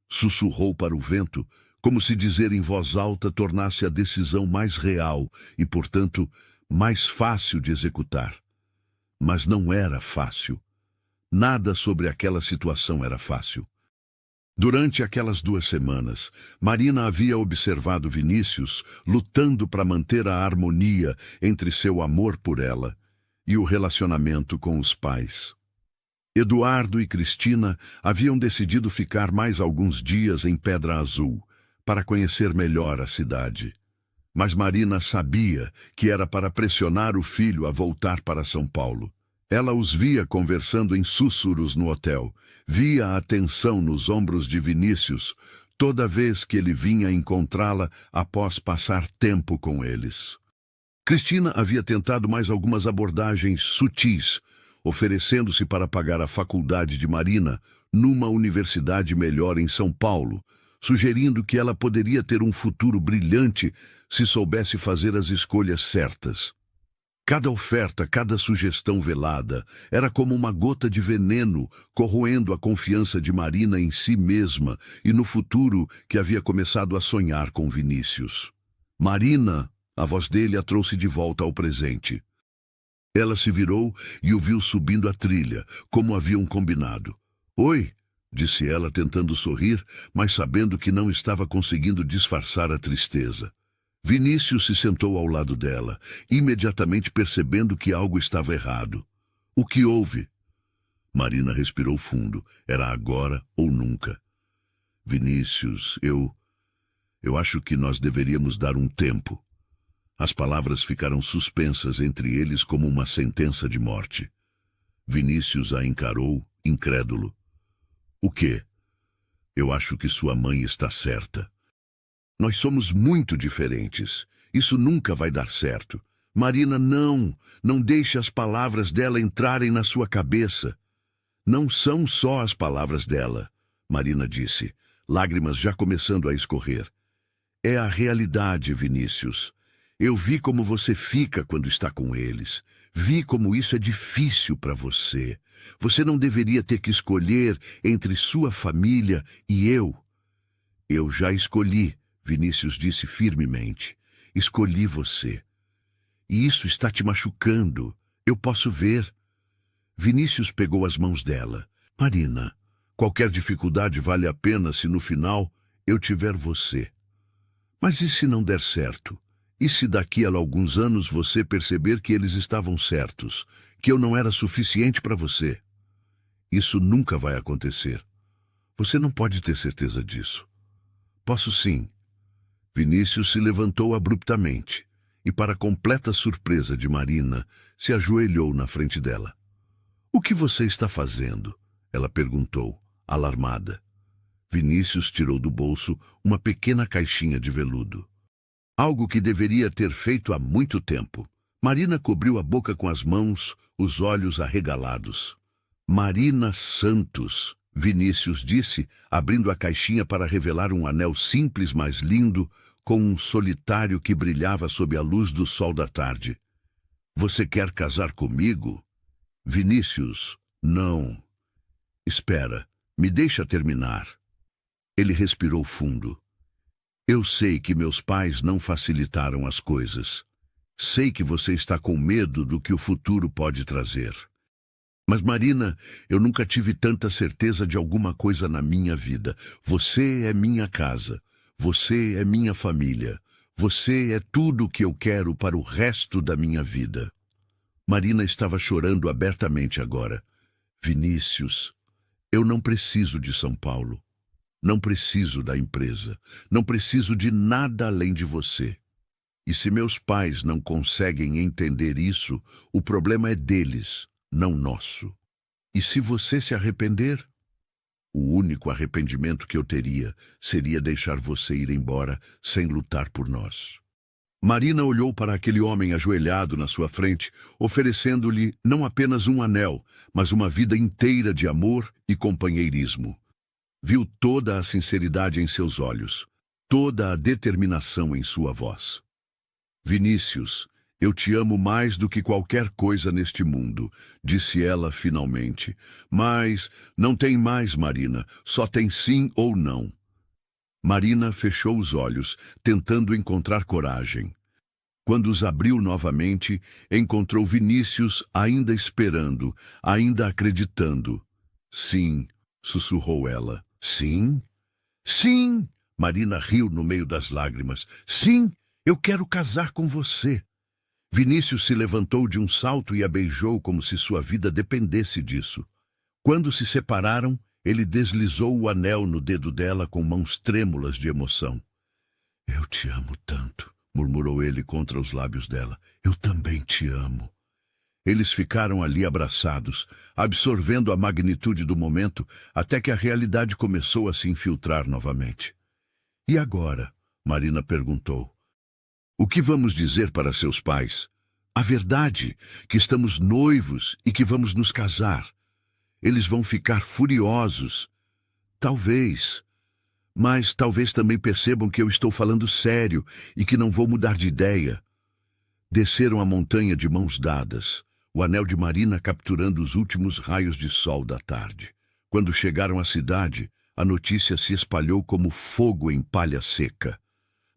sussurrou para o vento, como se dizer em voz alta tornasse a decisão mais real e, portanto, mais fácil de executar. Mas não era fácil. Nada sobre aquela situação era fácil. Durante aquelas 2 semanas, Marina havia observado Vinícius lutando para manter a harmonia entre seu amor por ela e o relacionamento com os pais. Eduardo e Cristina haviam decidido ficar mais alguns dias em Pedra Azul, para conhecer melhor a cidade. Mas Marina sabia que era para pressionar o filho a voltar para São Paulo. Ela os via conversando em sussurros no hotel, via a tensão nos ombros de Vinícius toda vez que ele vinha encontrá-la após passar tempo com eles. Cristina havia tentado mais algumas abordagens sutis, oferecendo-se para pagar a faculdade de Marina numa universidade melhor em São Paulo, sugerindo que ela poderia ter um futuro brilhante se soubesse fazer as escolhas certas. Cada oferta, cada sugestão velada, era como uma gota de veneno corroendo a confiança de Marina em si mesma e no futuro que havia começado a sonhar com Vinícius. Marina, a voz dele a trouxe de volta ao presente. Ela se virou e o viu subindo a trilha, como haviam combinado. "Oi", disse ela, tentando sorrir, mas sabendo que não estava conseguindo disfarçar a tristeza. Vinícius se sentou ao lado dela, imediatamente percebendo que algo estava errado. "O que houve?" Marina respirou fundo. Era agora ou nunca. "Vinícius, eu acho que nós deveríamos dar um tempo." As palavras ficaram suspensas entre eles como uma sentença de morte. Vinícius a encarou, incrédulo. "O quê?" "Eu acho que sua mãe está certa. Nós somos muito diferentes. Isso nunca vai dar certo. Marina, não deixe as palavras dela entrarem na sua cabeça." "Não são só as palavras dela", Marina disse, lágrimas já começando a escorrer. "É a realidade, Vinícius. Eu vi como você fica quando está com eles. Vi como isso é difícil para você. Você não deveria ter que escolher entre sua família e eu." "Eu já escolhi", Vinícius disse firmemente. "Escolhi você. E isso está te machucando. Eu posso ver." Vinícius pegou as mãos dela. "Marina, qualquer dificuldade vale a pena se no final eu tiver você. Mas e se não der certo? E se daqui a alguns anos você perceber que eles estavam certos, que eu não era suficiente para você?" "Isso nunca vai acontecer. Você não pode ter certeza disso." "Posso sim." Vinícius se levantou abruptamente e, para completa surpresa de Marina, se ajoelhou na frente dela. "O que você está fazendo?" ela perguntou, alarmada. Vinícius tirou do bolso uma pequena caixinha de veludo. Algo que deveria ter feito há muito tempo. Marina cobriu a boca com as mãos, os olhos arregalados. "Marina Santos", Vinícius disse, abrindo a caixinha para revelar um anel simples, mas lindo, com um solitário que brilhava sob a luz do sol da tarde. "Você quer casar comigo?" "Vinícius, não." "Espera, me deixa terminar." Ele respirou fundo. "Eu sei que meus pais não facilitaram as coisas. Sei que você está com medo do que o futuro pode trazer. Mas, Marina, eu nunca tive tanta certeza de alguma coisa na minha vida. Você é minha casa. Você é minha família. Você é tudo o que eu quero para o resto da minha vida." Marina estava chorando abertamente agora. "Vinícius, eu não preciso de São Paulo. Não preciso da empresa. Não preciso de nada além de você. E se meus pais não conseguem entender isso, o problema é deles, não nosso. E se você se arrepender? O único arrependimento que eu teria seria deixar você ir embora sem lutar por nós." Marina olhou para aquele homem ajoelhado na sua frente, oferecendo-lhe não apenas um anel, mas uma vida inteira de amor e companheirismo. Viu toda a sinceridade em seus olhos, toda a determinação em sua voz. "Vinícius, eu te amo mais do que qualquer coisa neste mundo", disse ela finalmente. "Mas não tem mais, Marina, só tem sim ou não." Marina fechou os olhos, tentando encontrar coragem. Quando os abriu novamente, encontrou Vinícius ainda esperando, ainda acreditando. "Sim", sussurrou ela. "Sim? Sim!" Marina riu no meio das lágrimas. "Sim, eu quero casar com você." Vinícius se levantou de um salto e a beijou como se sua vida dependesse disso. Quando se separaram, ele deslizou o anel no dedo dela com mãos trêmulas de emoção. "Eu te amo tanto", murmurou ele contra os lábios dela. "Eu também te amo." Eles ficaram ali abraçados, absorvendo a magnitude do momento, até que a realidade começou a se infiltrar novamente. "E agora?", Marina perguntou. "O que vamos dizer para seus pais? A verdade, que estamos noivos e que vamos nos casar. Eles vão ficar furiosos. Talvez. Mas talvez também percebam que eu estou falando sério e que não vou mudar de ideia." Desceram a montanha de mãos dadas, o anel de Marina capturando os últimos raios de sol da tarde. Quando chegaram à cidade, a notícia se espalhou como fogo em palha seca.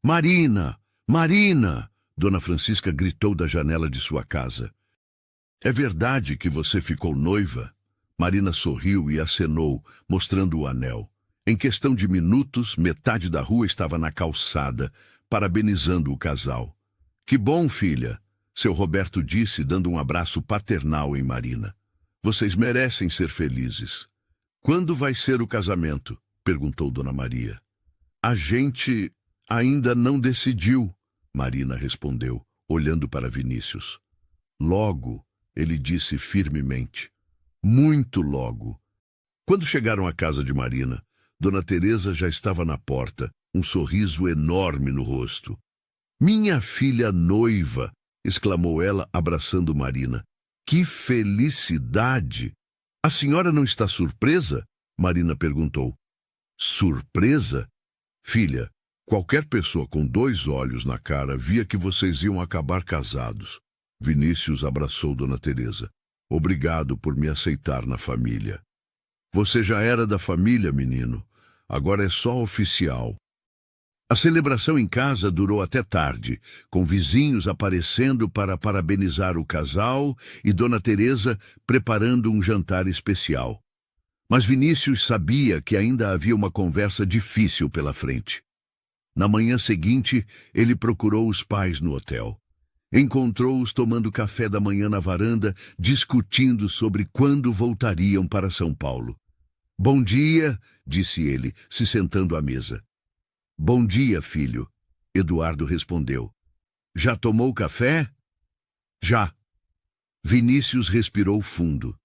"Marina! Marina!" Dona Francisca gritou da janela de sua casa. É verdade que você ficou noiva? Marina sorriu e acenou, mostrando o anel. Em questão de minutos, metade da rua estava na calçada, parabenizando o casal. Que bom, filha, seu Roberto disse, dando um abraço paternal em Marina. Vocês merecem ser felizes. Quando vai ser o casamento? Perguntou Dona Maria. A gente ainda não decidiu, Marina respondeu, olhando para Vinícius. Logo, ele disse firmemente. Muito logo. Quando chegaram à casa de Marina, Dona Teresa já estava na porta, um sorriso enorme no rosto. Minha filha noiva! Exclamou ela, abraçando Marina. Que felicidade! A senhora não está surpresa? Marina perguntou. Surpresa? Filha, qualquer pessoa com 2 olhos na cara via que vocês iam acabar casados. Vinícius abraçou Dona Teresa. Obrigado por me aceitar na família. Você já era da família, menino. Agora é só oficial. A celebração em casa durou até tarde, com vizinhos aparecendo para parabenizar o casal e Dona Teresa preparando um jantar especial. Mas Vinícius sabia que ainda havia uma conversa difícil pela frente. Na manhã seguinte, ele procurou os pais no hotel. Encontrou-os tomando café da manhã na varanda, discutindo sobre quando voltariam para São Paulo. Bom dia, disse ele, se sentando à mesa. Bom dia, filho, Eduardo respondeu. Já tomou café? Já. Vinícius respirou fundo.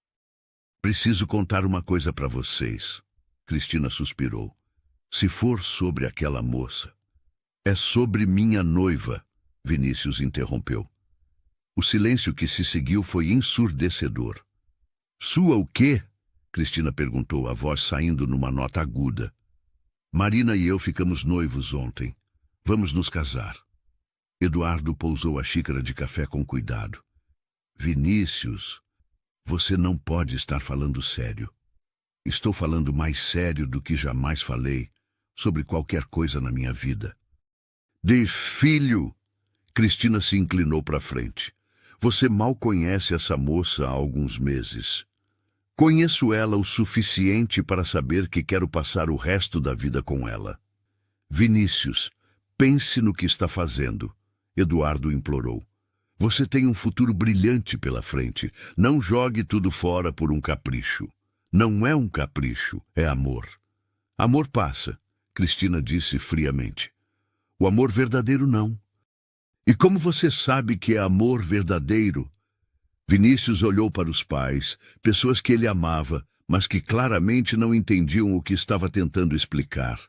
Preciso contar uma coisa para vocês. Cristina suspirou. Se for sobre aquela moça. É sobre minha noiva, Vinícius interrompeu. O silêncio que se seguiu foi ensurdecedor. Sua o quê? Cristina perguntou, a voz saindo numa nota aguda. Marina e eu ficamos noivos ontem. Vamos nos casar. Eduardo pousou a xícara de café com cuidado. Vinícius, você não pode estar falando sério. Estou falando mais sério do que jamais falei sobre qualquer coisa na minha vida. De filho, Cristina se inclinou para frente. Você mal conhece essa moça há alguns meses. Conheço ela o suficiente para saber que quero passar o resto da vida com ela. Vinícius, pense no que está fazendo, Eduardo implorou. Você tem um futuro brilhante pela frente. Não jogue tudo fora por um capricho. Não é um capricho, é amor. Amor passa, Cristina disse friamente. O amor verdadeiro não. E como você sabe que é amor verdadeiro? Vinícius olhou para os pais, pessoas que ele amava, mas que claramente não entendiam o que estava tentando explicar.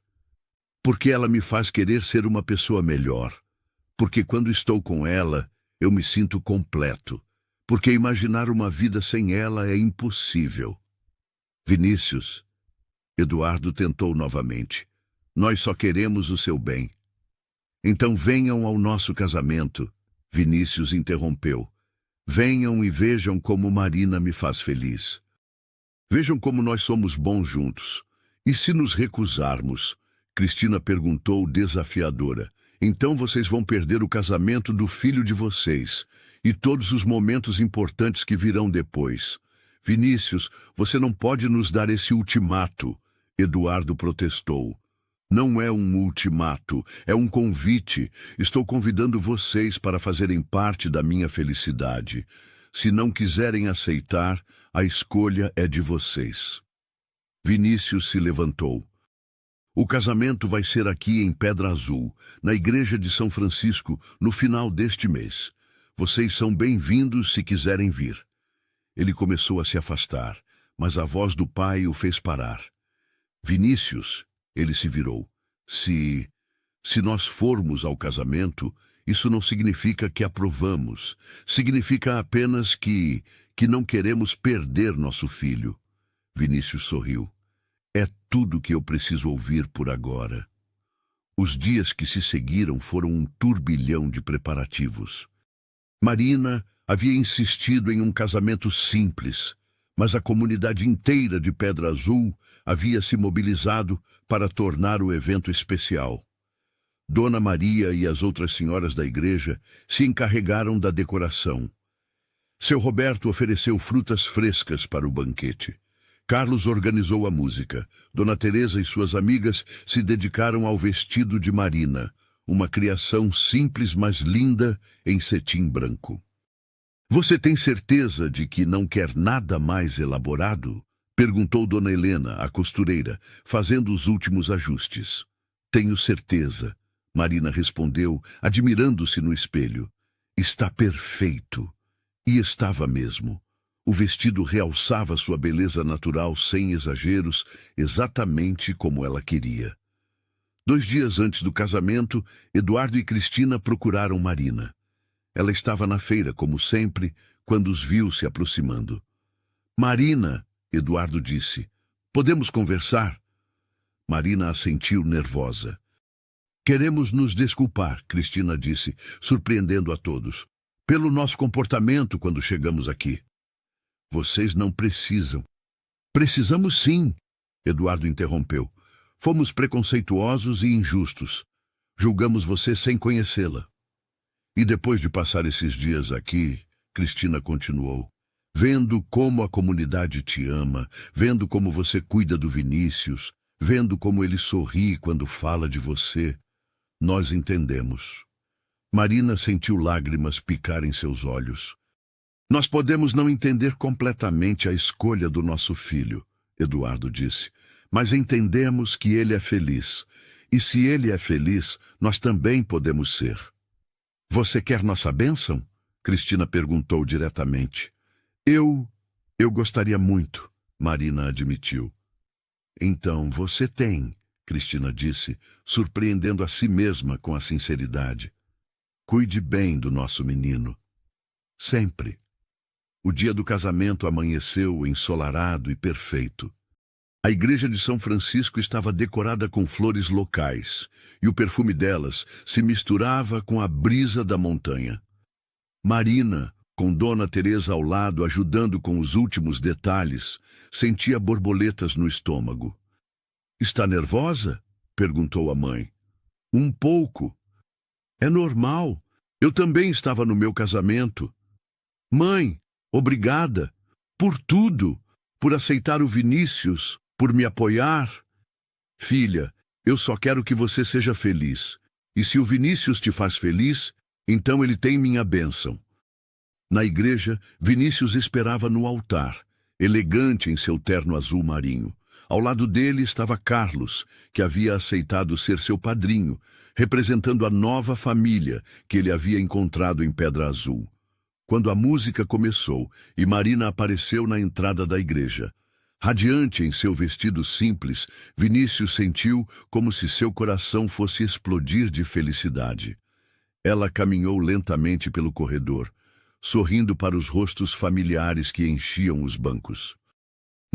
Porque ela me faz querer ser uma pessoa melhor. Porque quando estou com ela, eu me sinto completo. Porque imaginar uma vida sem ela é impossível. Vinícius, Eduardo tentou novamente. Nós só queremos o seu bem. Então venham ao nosso casamento, Vinícius interrompeu. Venham e vejam como Marina me faz feliz. Vejam como nós somos bons juntos. E se nos recusarmos? Cristina perguntou desafiadora. Então vocês vão perder o casamento do filho de vocês e todos os momentos importantes que virão depois. Vinícius, você não pode nos dar esse ultimato, Eduardo protestou. Não é um ultimato, é um convite. Estou convidando vocês para fazerem parte da minha felicidade. Se não quiserem aceitar, a escolha é de vocês. Vinícius se levantou. O casamento vai ser aqui em Pedra Azul, na igreja de São Francisco, no final deste mês. Vocês são bem-vindos se quiserem vir. Ele começou a se afastar, mas a voz do pai o fez parar. Vinícius, ele se virou. Se nós formos ao casamento, isso não significa que aprovamos. Significa apenas que não queremos perder nosso filho. Vinícius sorriu. É tudo que eu preciso ouvir por agora. Os dias que se seguiram foram um turbilhão de preparativos. Marina havia insistido em um casamento simples, mas a comunidade inteira de Pedra Azul havia se mobilizado para tornar o evento especial. Dona Maria e as outras senhoras da igreja se encarregaram da decoração. Seu Roberto ofereceu frutas frescas para o banquete. Carlos organizou a música. Dona Teresa e suas amigas se dedicaram ao vestido de Marina, uma criação simples, mas linda, em cetim branco. Você tem certeza de que não quer nada mais elaborado? Perguntou Dona Helena, a costureira, fazendo os últimos ajustes. Tenho certeza, Marina respondeu, admirando-se no espelho. Está perfeito. E estava mesmo. O vestido realçava sua beleza natural sem exageros, exatamente como ela queria. 2 dias antes do casamento, Eduardo e Cristina procuraram Marina. Ela estava na feira, como sempre, quando os viu se aproximando. Marina, Eduardo disse, podemos conversar? Marina assentiu nervosa. Queremos nos desculpar, Cristina disse, surpreendendo a todos, pelo nosso comportamento quando chegamos aqui. Vocês não precisam. Precisamos sim, Eduardo interrompeu. Fomos preconceituosos e injustos. Julgamos você sem conhecê-la. E depois de passar esses dias aqui, Cristina continuou, vendo como a comunidade te ama, vendo como você cuida do Vinícius, vendo como ele sorri quando fala de você, nós entendemos. Marina sentiu lágrimas picar em seus olhos. Nós podemos não entender completamente a escolha do nosso filho, Eduardo disse, mas entendemos que ele é feliz. E se ele é feliz, nós também podemos ser. Você quer nossa bênção? Cristina perguntou diretamente. Eu gostaria muito, Marina admitiu. Então você tem, Cristina disse, surpreendendo a si mesma com a sinceridade. Cuide bem do nosso menino. Sempre. O dia do casamento amanheceu ensolarado e perfeito. A igreja de São Francisco estava decorada com flores locais, e o perfume delas se misturava com a brisa da montanha. Marina, com Dona Teresa ao lado ajudando com os últimos detalhes, sentia borboletas no estômago. Está nervosa? Perguntou a mãe. Um pouco. É normal. Eu também estava no meu casamento. Mãe, obrigada. Por tudo. Por aceitar o Vinícius. Por me apoiar. Filha, eu só quero que você seja feliz. E se o Vinícius te faz feliz, então ele tem minha bênção. Na igreja, Vinícius esperava no altar, elegante em seu terno azul marinho. Ao lado dele estava Carlos, que havia aceitado ser seu padrinho, representando a nova família que ele havia encontrado em Pedra Azul. Quando a música começou e Marina apareceu na entrada da igreja, radiante em seu vestido simples, Vinícius sentiu como se seu coração fosse explodir de felicidade. Ela caminhou lentamente pelo corredor, sorrindo para os rostos familiares que enchiam os bancos.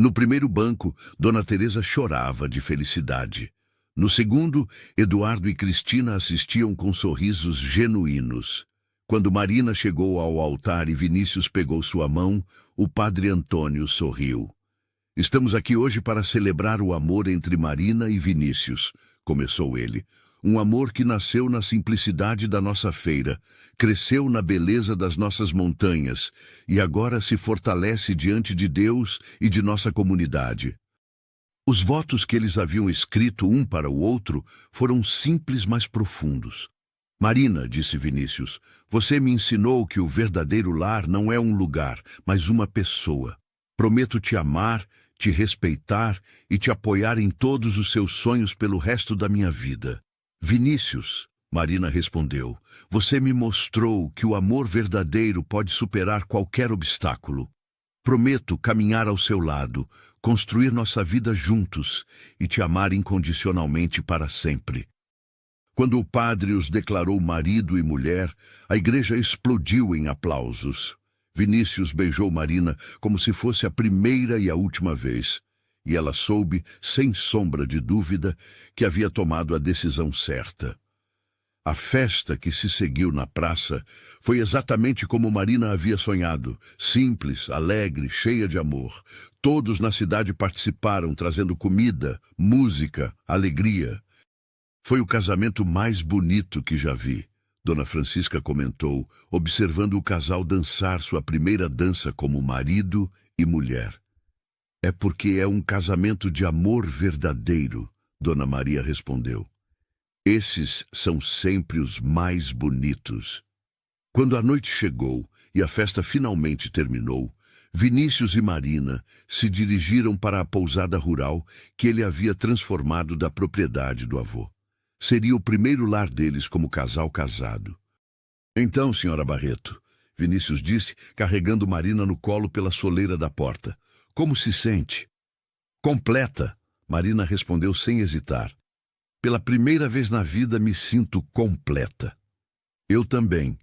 No primeiro banco, Dona Teresa chorava de felicidade. No segundo, Eduardo e Cristina assistiam com sorrisos genuínos. Quando Marina chegou ao altar e Vinícius pegou sua mão, o padre Antônio sorriu. Estamos aqui hoje para celebrar o amor entre Marina e Vinícius, começou ele. Um amor que nasceu na simplicidade da nossa feira, cresceu na beleza das nossas montanhas e agora se fortalece diante de Deus e de nossa comunidade. Os votos que eles haviam escrito um para o outro foram simples, mas profundos. Marina, disse Vinícius, você me ensinou que o verdadeiro lar não é um lugar, mas uma pessoa. Prometo te amar, te respeitar e te apoiar em todos os seus sonhos pelo resto da minha vida. Vinícius, Marina respondeu, você me mostrou que o amor verdadeiro pode superar qualquer obstáculo. Prometo caminhar ao seu lado, construir nossa vida juntos e te amar incondicionalmente para sempre. Quando o padre os declarou marido e mulher, a igreja explodiu em aplausos. Vinícius beijou Marina como se fosse a primeira e a última vez. E ela soube, sem sombra de dúvida, que havia tomado a decisão certa. A festa que se seguiu na praça foi exatamente como Marina havia sonhado, simples, alegre, cheia de amor. Todos na cidade participaram, trazendo comida, música, alegria. Foi o casamento mais bonito que já vi. Dona Francisca comentou, observando o casal dançar sua primeira dança como marido e mulher. É porque é um casamento de amor verdadeiro, Dona Maria respondeu. Esses são sempre os mais bonitos. Quando a noite chegou e a festa finalmente terminou, Vinícius e Marina se dirigiram para a pousada rural que ele havia transformado da propriedade do avô. Seria o primeiro lar deles como casal casado. Então, senhora Barreto, Vinícius disse, carregando Marina no colo pela soleira da porta. Como se sente? Completa, Marina respondeu sem hesitar. Pela primeira vez na vida me sinto completa. Eu também.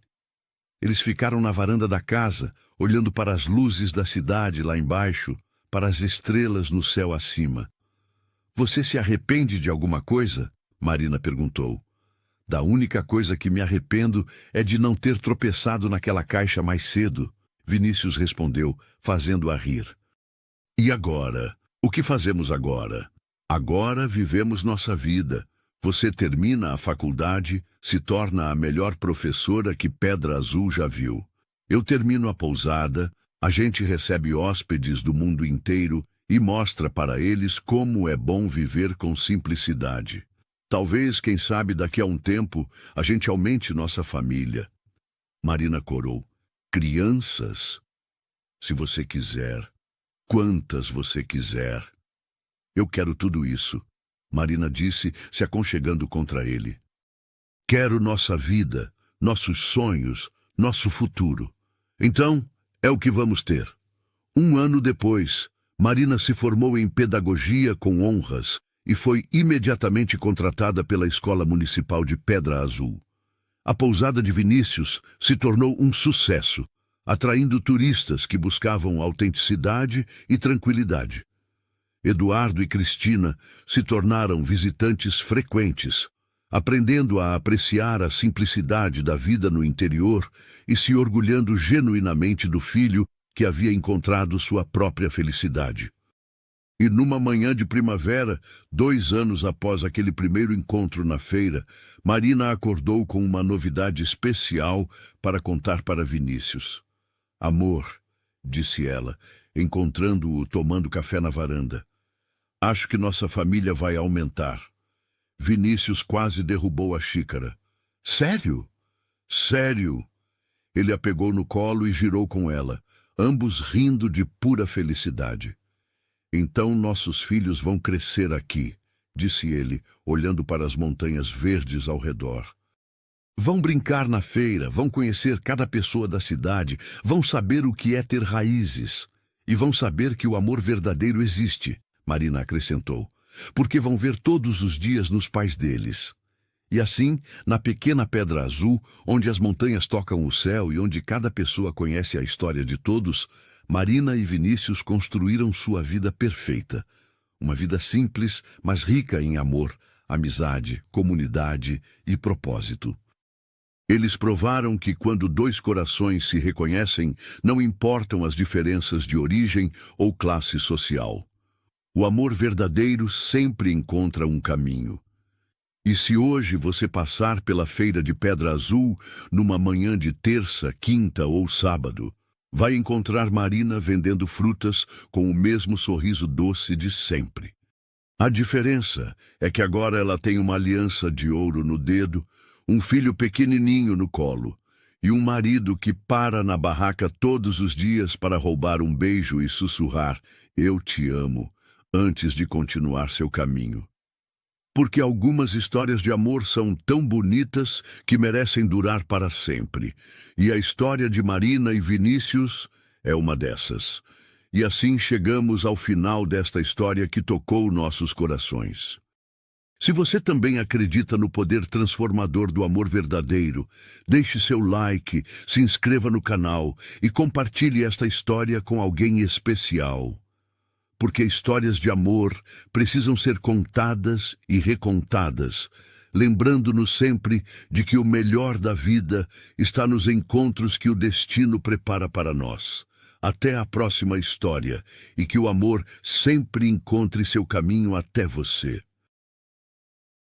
Eles ficaram na varanda da casa, olhando para as luzes da cidade lá embaixo, para as estrelas no céu acima. Você se arrepende de alguma coisa? Marina perguntou. Da única coisa que me arrependo é de não ter tropeçado naquela caixa mais cedo, Vinícius respondeu, fazendo-a rir. E agora? O que fazemos agora? Agora vivemos nossa vida. Você termina a faculdade, se torna a melhor professora que Pedra Azul já viu. Eu termino a pousada, a gente recebe hóspedes do mundo inteiro e mostra para eles como é bom viver com simplicidade. Talvez, quem sabe, daqui a um tempo, a gente aumente nossa família. Marina corou. Crianças? Se você quiser. Quantas você quiser. Eu quero tudo isso, Marina disse, se aconchegando contra ele. Quero nossa vida, nossos sonhos, nosso futuro. Então, é o que vamos ter. 1 ano depois, Marina se formou em pedagogia com honras e foi imediatamente contratada pela Escola Municipal de Pedra Azul. A pousada de Vinícius se tornou um sucesso, atraindo turistas que buscavam autenticidade e tranquilidade. Eduardo e Cristina se tornaram visitantes frequentes, aprendendo a apreciar a simplicidade da vida no interior e se orgulhando genuinamente do filho que havia encontrado sua própria felicidade. E numa manhã de primavera, 2 anos após aquele primeiro encontro na feira, Marina acordou com uma novidade especial para contar para Vinícius. Amor, disse ela, encontrando-o tomando café na varanda. Acho que nossa família vai aumentar. Vinícius quase derrubou a xícara. Sério? Sério. Ele a pegou no colo e girou com ela, ambos rindo de pura felicidade. Então nossos filhos vão crescer aqui, disse ele, olhando para as montanhas verdes ao redor. Vão brincar na feira, vão conhecer cada pessoa da cidade, vão saber o que é ter raízes. E vão saber que o amor verdadeiro existe, Marina acrescentou, porque vão ver todos os dias nos pais deles. E assim, na pequena Pedra Azul, onde as montanhas tocam o céu e onde cada pessoa conhece a história de todos, Marina e Vinícius construíram sua vida perfeita. Uma vida simples, mas rica em amor, amizade, comunidade e propósito. Eles provaram que quando 2 corações se reconhecem, não importam as diferenças de origem ou classe social. O amor verdadeiro sempre encontra um caminho. E se hoje você passar pela feira de Pedra Azul, numa manhã de terça, quinta ou sábado, vai encontrar Marina vendendo frutas com o mesmo sorriso doce de sempre. A diferença é que agora ela tem uma aliança de ouro no dedo, um filho pequenininho no colo e um marido que para na barraca todos os dias para roubar um beijo e sussurrar "Eu te amo", antes de continuar seu caminho. Porque algumas histórias de amor são tão bonitas que merecem durar para sempre. E a história de Marina e Vinícius é uma dessas. E assim chegamos ao final desta história que tocou nossos corações. Se você também acredita no poder transformador do amor verdadeiro, deixe seu like, se inscreva no canal e compartilhe esta história com alguém especial. Porque histórias de amor precisam ser contadas e recontadas, lembrando-nos sempre de que o melhor da vida está nos encontros que o destino prepara para nós. Até a próxima história, e que o amor sempre encontre seu caminho até você.